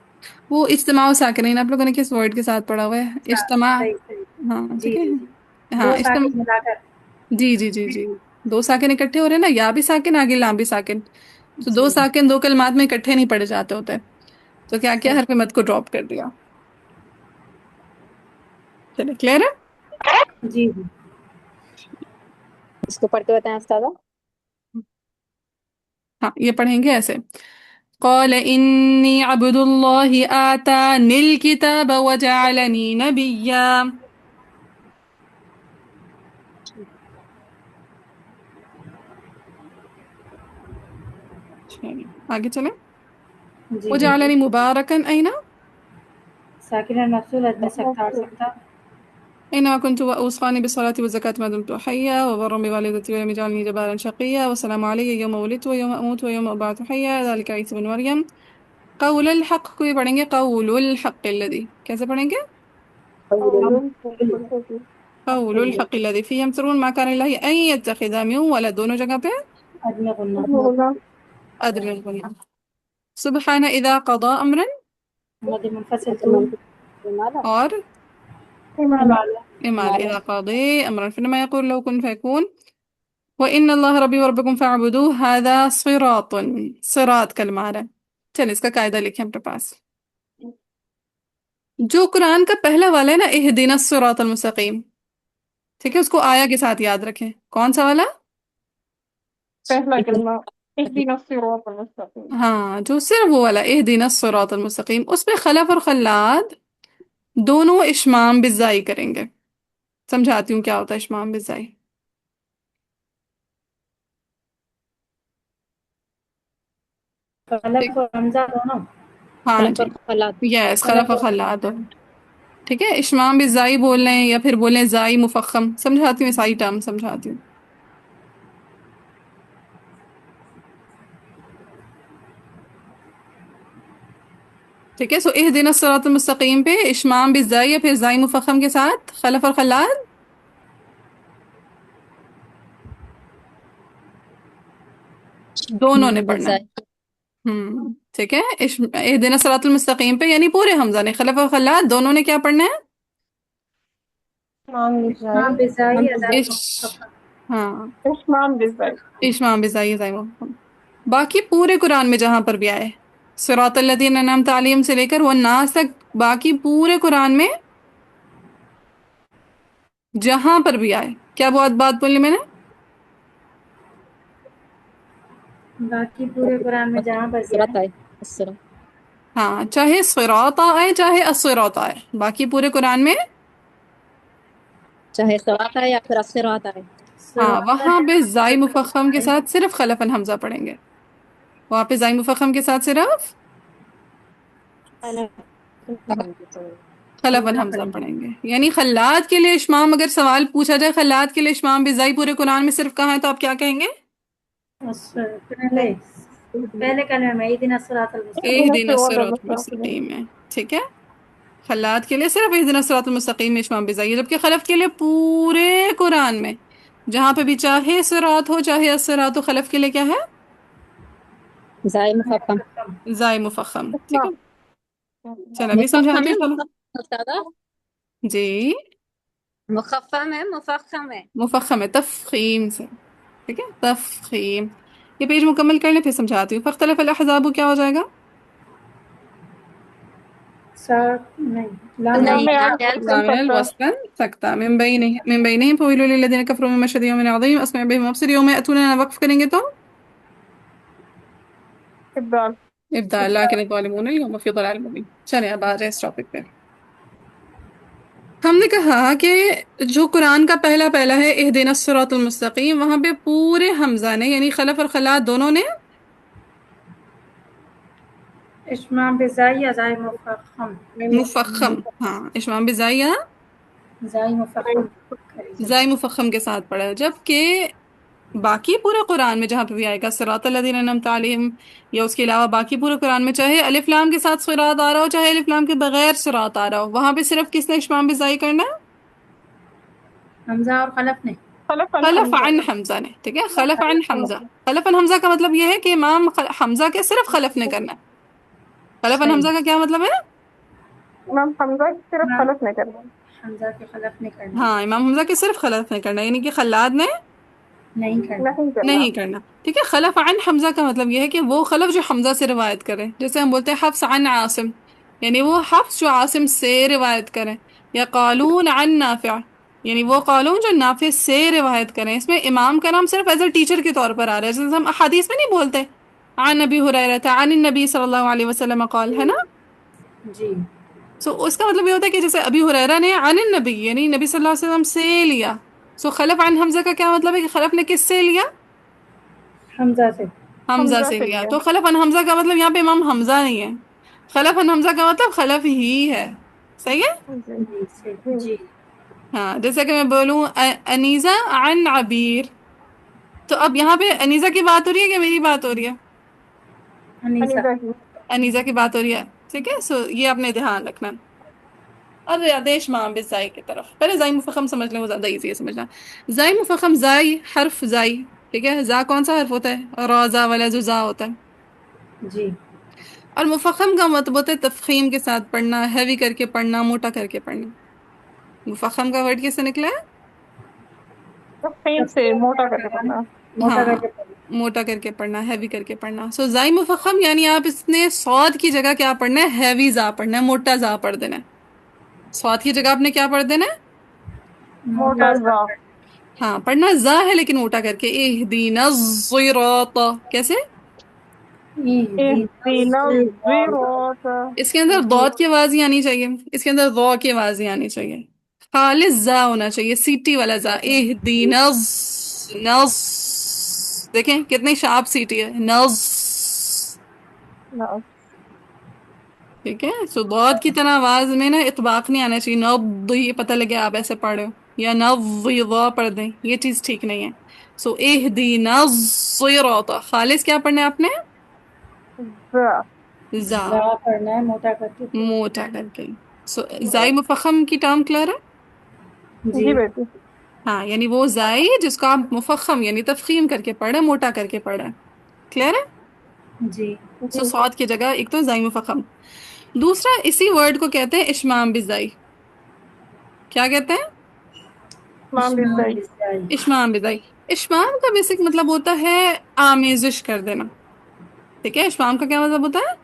وہ اجتماع و ساکنین آپ لوگوں نے کس ورڈ کے ساتھ پڑھا ہوا ہے؟ اجتماع. صحیح صحیح. ہاں ٹھیک جی ہے. جی جی. ہاں دو اجتماع. ساکن ملا کر. جی جی جی جی، دو ساکن اکٹھے ہو رہے ہیں نا، یا بھی ساکن آگے لام بھی ساکن، تو دو جی ساکن دو کلمات میں اکٹھے نہیں پڑھے جاتے ہوتے، تو کیا کیا صحیح. حرف مد کو ڈراپ کر دیا. چلے کلیئر ہے. جی جی. اس کو پڑھ کے بتائیں استاذہ. ہاں یہ پڑھیں گے ایسے، قال انی عبد اللہ آتانی الکتاب وجعلنی نبیا. چلیے آگے چلیں. جی جی. وجعلنی مبارکا اینا ساکن المفصول ادنى سکتا اور سکتا. أينما كنت وأوصاني بالصلاة والزكاة ما دمت حيا وبرا بوالدتي ولم يجعلني جبارا شقيا والسلام علي يوم ولدت ويوم أموت ويوم أبعث حيا ذلك عيسى بن مريم. قول الحق کو یہ پڑھیں گے قول الحق الذي، کیسے پڑھیں گے؟ قول الحق الذي فيه يمترون ما كان الله أن يتخذ من ولد، دونوں جگہ پہ ادنى غنہ. أدر الغنى. سبحان إذا قضى أمرا، مد منفصل تو. اور امالہ. إمال إذا قضى أمرا فإنما يقول له كن فيكون. وإن الله ربي وربكم فاعبدوه هذا صراط، صراط کا المعنی ہے. چلیں اس کا قاعدہ لکھیں اپنے پاس. جو قرآن کا پہلا والا ہے نا اہدنا الصراط المستقیم، ٹھیک ہے، اس کو آیا کے ساتھ یاد رکھیں. کون سا والا؟ پہلا کلمہ اهدنا الصراط المستقیم. ہاں جو صرف وہ والا اہدنا الصراط المستقیم، اس پہ خلف اور خلاد دونوں اشمام بالزائی کریں گے. سمجھاتی ہوں کیا ہوتا ہے اشمام بالزائی. خلف اور حمزہ دونوں. ہاں خلف جی، اور خلاد. یس خلف اور خلاد دونوں. ٹھیک ہے، اشمام بالزائی بول لیں یا پھر بولیں زائی مفخم، سمجھاتی ہوں عیسائی ٹرم سمجھاتی ہوں. ٹھیک ہے. سو اہدنا الصراط المستقیم پہ اشمام بالزائی یا پھر زائی مفخم کے ساتھ خلف اور خلاد دونوں نے پڑھنا ہے. ٹھیک ہے. اہدنا الصراط المستقیم پہ یعنی پورے حمزہ نے، خلف اور خلاد دونوں نے کیا پڑھنا ہے؟ اشمام بزائی ازائی اش ہاں اشمام بالزائی. اشمام بزائی زائی مفخم. باقی پورے قرآن میں جہاں پر بھی آئے صراط الذین انعمت علیہم سے لے کر والناس تک، باقی پورے قرآن میں جہاں پر بھی آئے، کیا بات بولی میں نے؟ باقی پورے قرآن میں جہاں پر بھی الصراط ہے. آئے. الصراط. ہاں چاہے صراط آئے چاہے الصراط آئے، باقی پورے قرآن میں چاہے صراط آئے یا پھر الصراط آئے. ہاں صراط وہاں پہ زائی مفخم کے ہے. ساتھ صرف خلفاً حمزہ پڑھیں گے. وہاں پہ زائی مفخم کے ساتھ صرف خلفاً حمزہ پڑھیں گے. یعنی خلاد کے لیے اشمام، اگر سوال پوچھا جائے خلاد کے لیے اشمام بزائی پورے قرآن میں صرف کہاں ہے تو آپ کیا کہیں گے؟ پہلے کلمے میں اہدنا الصراط المستقیم. اہدنا الصراط المستقیم ہے. ٹھیک ہے، خلاد کے لیے صرف اہدنا الصراط المستقیم میں اشمام بزائی ہے، جبکہ خلف کے لیے پورے قرآن میں جہاں پہ بھی چاہے صراط ہو چاہے الصراط ہو، خلف کے لیے کیا ہے؟ زائے مفخم. زائی مفخم. ٹھیک ہے. چل ابھی مفخم سمجھاتے ہے ہیں. چلو مفخم استاذہ. جی مخفم ہے مفخم ہے. مفخم ہے تفخیم سے. ٹھیک ہے تفخیم. یہ پیج مکمل کر لیں پھر سمجھاتی ہوں. فاختلف الاحزاب کیا ہو جائے گا؟ نہیں لام نہیں میں لام آج الف. کل لامل سکتا وصلا سکتا من بینہم فویل للذین کفروا من مشهد یوم عظیم اسمع بهم وابصر یوم یأتوننا وقف کریں گے تو ابدال. ابدال لکن الظالمون اليوم فی ضلال مبین. چلیں اب آ جائیں اس ٹاپک پہ. ہم نے کہا کہ جو قرآن کا پہلا ہے اہدنا الصراط المستقیم، وہاں پہ پورے حمزہ نے یعنی خلف اور خلاد دونوں نے اشمام بزاي یا زاي مفخم؟ مفخم، ہاں اشمام بزائی زاي مفخم زائی مفخم کے ساتھ پڑھا ہے، جبکہ باقی پورے قرآن میں جہاں پہ بھی آئے گا صراط الذین انعمت علیہم، یا اس کے علاوہ باقی پورے قرآن میں چاہے الف لام کے ساتھ صراط آ رہا ہو چاہے الف لام کے بغیر صراط آ رہا ہو، وہاں پہ صرف کس نے اشمام بزائی کرنا ہے؟ حمزہ اور خلف نے. خلف عن حمزہ نے، ٹھیک ہے، خلف عن حمزہ. خلف عن حمزہ کا مطلب یہ ہے کہ امام حمزہ کے صرف خلف نے کرنا ہے. خلف عن صحیح. حمزہ کا کیا مطلب ہے؟ امام حمزہ صرف امام خلف نہیں کرنا. حمزہ کے خلف نے کرنا. ہاں امام حمزہ کے صرف خلف نے کرنا، یعنی کہ خلاد نے نہیں کرنا. نہیں کرنا. نہیں کرنا. ٹھیک ہے، خلف عن حمزہ کا مطلب یہ ہے کہ وہ خلف جو حمزہ سے روایت کرے، جیسے ہم بولتے ہیں حفص عن عاصم، یعنی وہ حفص جو عاصم سے روایت کرے، یا قالون عن نافع، یعنی وہ قالون جو نافع سے روایت کریں. اس میں امام کا نام صرف ایز اے ٹیچر کے طور پر آ رہا ہے، جیسے ہم احادیث میں نہیں بولتے عن ابی ہریرہ عن النبی صلی اللہ علیہ وسلم قال، ہے نا. جی. اس کا مطلب یہ ہوتا ہے کہ جیسے ابی ہریرہ نے عن النبی یعنی نبی صلی اللہ علیہ وسلم سے لیا. خلف عن حمزہ کا کیا مطلب ہے کہ خلف نے کس سے لیا؟ حمزہ سے. حمزہ سے لیا. تو خلف عن حمزہ کا مطلب یہاں پہ امام حمزہ نہیں ہے، خلف عن حمزہ کا مطلب خلف ہی ہے. صحیح ہے. جی صحیح. جی. ہاں جیسے کہ میں بولوں انیزہ عن عبیر، تو اب یہاں پہ انیزہ کی بات ہو رہی ہے کہ میری بات ہو رہی ہے؟ انیسہ. انیزہ کی بات ہو رہی ہے. ٹھیک ہے، سو یہ اپنے دھیان رکھنا. اب آدیش مام بس زائی کی طرف، پہلے زائی مفخم سمجھ لیں، وہ زیادہ ایزی ہے سمجھنا. زائی مفخم، زائی حرف زائی، ٹھیک ہے، زا کون سا حرف ہوتا ہے؟ را زا والا جو زا ہوتا ہے. جی. اور مفخم کا مطلب ہوتا ہے تفخیم کے ساتھ پڑھنا، ہیوی کر کے پڑھنا، موٹا کر کے پڑھنا. مفخم کا ورڈ کس سے نکلا ہے؟ تفخیم سے، موٹا کر کے پڑھنا. موٹا ہاں کر کے پڑھنا. موٹا کر کے پڑھنا، ہیوی کر کے پڑھنا. سو زائی مفخم یعنی آپ اس نے صاد کی جگہ کیا پڑھنا ہے؟ ہیوی زا پڑھنا ہے، موٹا زا پڑھ دینا ہے. صاد کی جگہ آپ نے کیا پڑھ دینا ہے؟ موٹا زا. ہاں پڑھنا زا ہے لیکن موٹا کر کے. اہدینا الصراط، کیسے؟ اہدینا الصراط. اس کے اندر ضاد کی آواز ہی آنی چاہیے، اس کے اندر ضا کی آواز ہی آنی چاہیے، خالص زا ہونا چاہیے، سیٹی والا زا. اہدینا نز، دیکھیں کتنی شارپ سیٹی ہے، نز. ٹھیک ہے، سو ضاد کی طرح آواز میں نا اطباق نہیں آنا چاہیے. نض، یہ پتہ لگے آپ ایسے پڑھ رہے ہو، یا نض پڑھ دیں، یہ چیز ٹھیک نہیں ہے. سو اہدینا الصراط، خالص کیا پڑھنا ہے آپ نے؟ زا. زا زا پڑھنا ہے موٹا کر کے. موٹا کر کے. سو زائی مفخم کی ٹرم کلیئر ہے. جی. جی بیٹی. ہاں یعنی وہ زائی جس کو آپ مفخم یعنی تفخیم کر کے پڑھیں، موٹا کر کے پڑھیں. کلیئر ہے. جی. سو صاد کی جگہ ایک تو زائی مفخم، دوسرا اسی ورڈ کو کہتے ہیں اشمام بزائی. کیا کہتے ہیں؟ امام اشمام بزائی. بزائی. اشمام بزائی. اشمام کا بیسک مطلب ہوتا ہے آمیزش کر دینا. ٹھیک ہے، اشمام کا کیا مطلب ہوتا ہے؟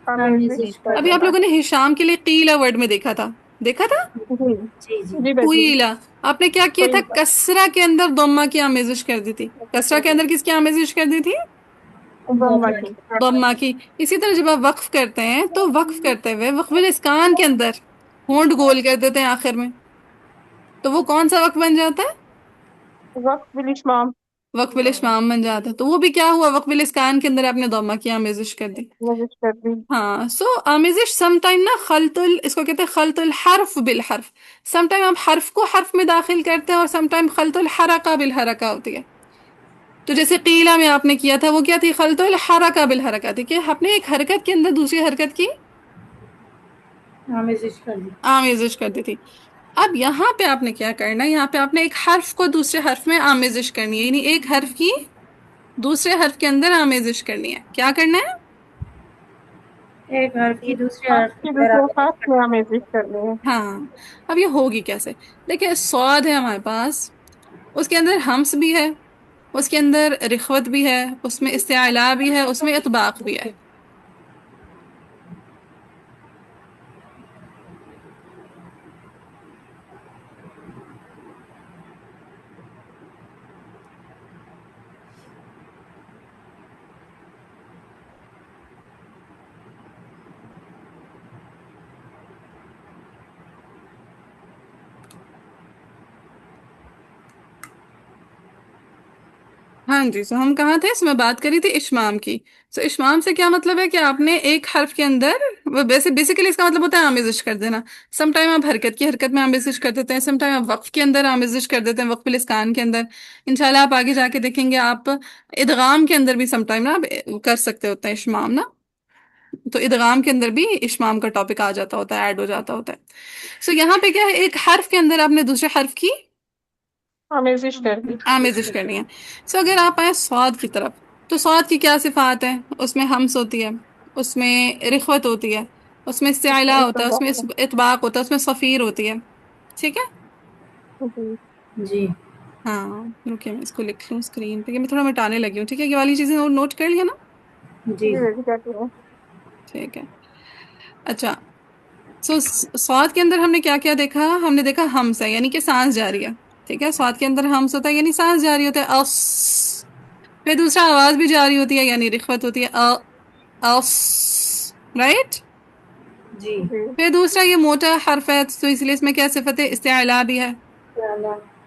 آمیزش کر ابھی آپ دینا. لوگوں نے ہشام کے لیے قیلا ورڈ میں دیکھا تھا، دیکھا تھا. جی جی. جی. جی بیٹی. قیلا، آپ نے کیا کیا تھا؟ کسرہ کے اندر ضمہ کی آمیزش کر دی تھی. کسرہ کے اندر کس کی آمیزش کر دی تھی؟ ضمہ کی. ضمہ کی. اسی طرح جب آپ وقف کرتے ہیں تو وقف کرتے ہوئے وقف الاسکان کے اندر ہونٹ گول کر دیتے ہیں آخر میں، تو وہ کون سا وقف بن جاتا ہے؟ وقف بالاشمام. وقف الاشمام بن جاتا ہے. تو وہ بھی کیا ہوا؟ وقف الاسکان کے اندر آپ نے ضمہ کی آمیزش کر دی. نوش کر دی. ہاں سو آمیزش سم ٹائم نا اس کو کہتے ہیں خلط الحرف بالحرف. سم ٹائم آپ حرف کو حرف میں داخل کرتے ہیں اور سم ٹائم خلط الحرکہ بالحرکہ ہوتی ہے. تو جیسے قیلا میں آپ نے کیا تھا وہ کیا تھی؟ خلط الحرکہ بالحرکہ تھی، کہ آپ نے ایک حرکت کے اندر دوسری حرکت کی آمیزش کر دی. آمیزش کر دی تھی. اب یہاں پہ آپ نے کیا کرنا ہے؟ یہاں پہ آپ نے ایک حرف کو دوسرے حرف میں آمیزش کرنی ہے، یعنی ایک حرف کی دوسرے حرف کے اندر آمیزش کرنی ہے. کیا کرنا ہے؟ ایک حرف کی دوسرے خاص حرف کی پر دوسرے آمیزش خاص کر میں دی. آمیزش کرنی ہے. ہاں اب یہ ہوگی کیسے؟ دیکھیں صاد ہے ہمارے پاس، اس کے اندر ہمس بھی ہے، اس کے اندر رخوت بھی ہے، اس میں استعلاء بھی ہے، اس میں اطباق بھی ہے. ہاں جی، سو ہم کہاں تھے؟ اس میں بات کری تھی اشمام کی. سو اشمام سے کیا مطلب ہے کہ آپ نے ایک حرف کے اندر، بیسیکلی اس کا مطلب ہوتا ہے آمیزش کر دینا. سم ٹائم آپ حرکت کی حرکت میں آمیزش کر دیتے ہیں، سم ٹائم آپ وقف کے اندر آمیزش کر دیتے ہیں، وقف الاسکان کے اندر. انشاءاللہ آپ آگے جا کے دیکھیں گے آپ ادغام کے اندر بھی سم ٹائم نا آپ کر سکتے ہوتے ہیں اشمام نا. تو ادغام کے اندر بھی اشمام کا ٹاپک آ جاتا ہوتا ہے، ایڈ ہو جاتا ہوتا ہے. سو یہاں پہ کیا ہے، ایک حرف کے اندر آپ نے دوسرے حرف کی آمیزش کر دی. آمیزش کرنی ہے. سو اگر آپ آئیں صاد کی طرف، تو صاد کی کیا صفات ہیں؟ اس میں حمز ہوتی ہے، اس میں رخوت ہوتی ہے، اس میں اس میں استعلاء ہوتا ہے، اس میں اتفاق ہے. اطباق ہوتا ہے، اس میں صفیر ہوتی ہے. ٹھیک ہے. جی. جی ہاں رکیے میں اس کو لکھ لوں اسکرین پہ، کہ میں تھوڑا مٹانے لگی ہوں. ٹھیک ہے، یہ والی چیزیں نوٹ کر لیا نا. جی جی بیٹی کہتی ہوں. ٹھیک ہے. اچھا، سو صاد کے اندر ہم نے کیا کیا دیکھا؟ ہم نے دیکھا ہمس ہے، یعنی کہ سانس جاری ہے. ٹھیک ہے، صاد کے اندر ہمس ہوتا ہے یعنی سانس جاری ہوتا ہے، اس. پھر دوسرا آواز بھی جاری ہوتی ہے یعنی رخوت ہوتی ہے، اس. رائٹ. جی جی. پھر دوسرا یہ موٹا حرف ہے تو اس لیے اس میں کیا صفت ہے؟ استعلاء بھی ہے.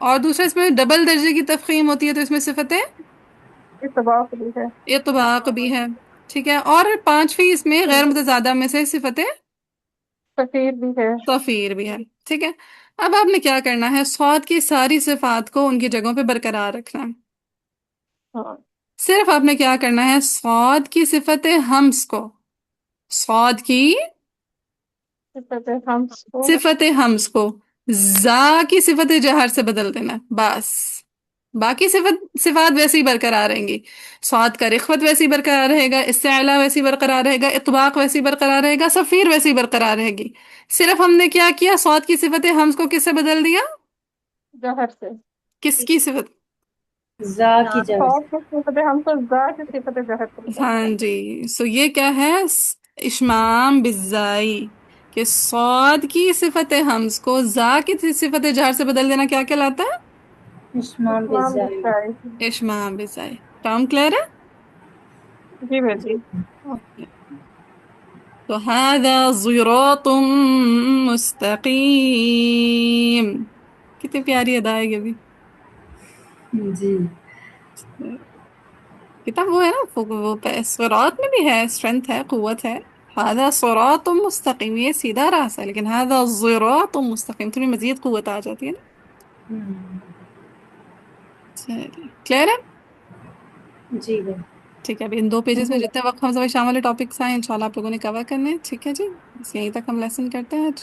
اور دوسرا اس میں ڈبل درجے کی تفخیم ہوتی ہے تو اس میں صفت ہے اتفاق بھی ہے. اطباق بھی ہے. ٹھیک ہے. اور پانچویں اس میں غیر متضادہ میں سے صفت ہے فقیر بھی ہے. صفیر بھی ہے. ٹھیک ہے. اب آپ نے کیا کرنا ہے، صاد کی ساری صفات کو ان کی جگہوں پہ برقرار رکھنا ہے. ہاں. صرف آپ نے کیا کرنا ہے، صاد کی صفت ہمس کو، صاد کی صفت حمز کو صفت ہمس کو زا کی صفت جہر سے بدل دینا ہے. بس باقی صفات ویسے ہی برقرار رہیں گی. صاد کا رخوت ویسے ہی برقرار رہے گا، استعلاء ویسے ہی برقرار رہے گا، اطباق ویسے ہی برقرار رہے گا، صفیر ویسے ہی برقرار رہے گی. صرف ہم نے کیا کیا، صاد کی صفت حمز کو کس سے بدل دیا؟ جہر سے. کس کی صفت؟ زا کی جگہ خوف کی صفت حمز کو ذا کی صفت جہر سے بدل ہاں دیا. جی. سو یہ کیا ہے، اشمام بالزائی، کہ صاد کی صفت حمز کو زا کی صفت جہر سے بدل دینا کیا کہلاتا ہے؟ اشمام اسلام بالزائی. لکھتا ہے. اشمام بالزائی. ٹرم کلیئر ہے؟ جی بیٹی. اوکے. تو هذا صراط مستقیم. کتنی پیاری ادا ہے یہ بھی. جی کتاب وہ ہے نا، وہ صراط میں بھی ہے، اسٹرینتھ ہے، قوت ہے. هذا صراط مستقیم، یہ سیدھا راستہ ہے، لیکن هذا صراط مستقیم تھوڑی مزید قوت آ جاتی ہے نا. چلیے کلیئر ہے. جی بھائی. ٹھیک ہے. ابھی ان 2 پیجز میں جتنے وقت ہم شامل ٹاپکس ہیں انشاءاللہ آپ لوگوں نے کور کرنے ہیں. ٹھیک ہے جی، بس یہیں تک ہم لیسن کرتے ہیں آج.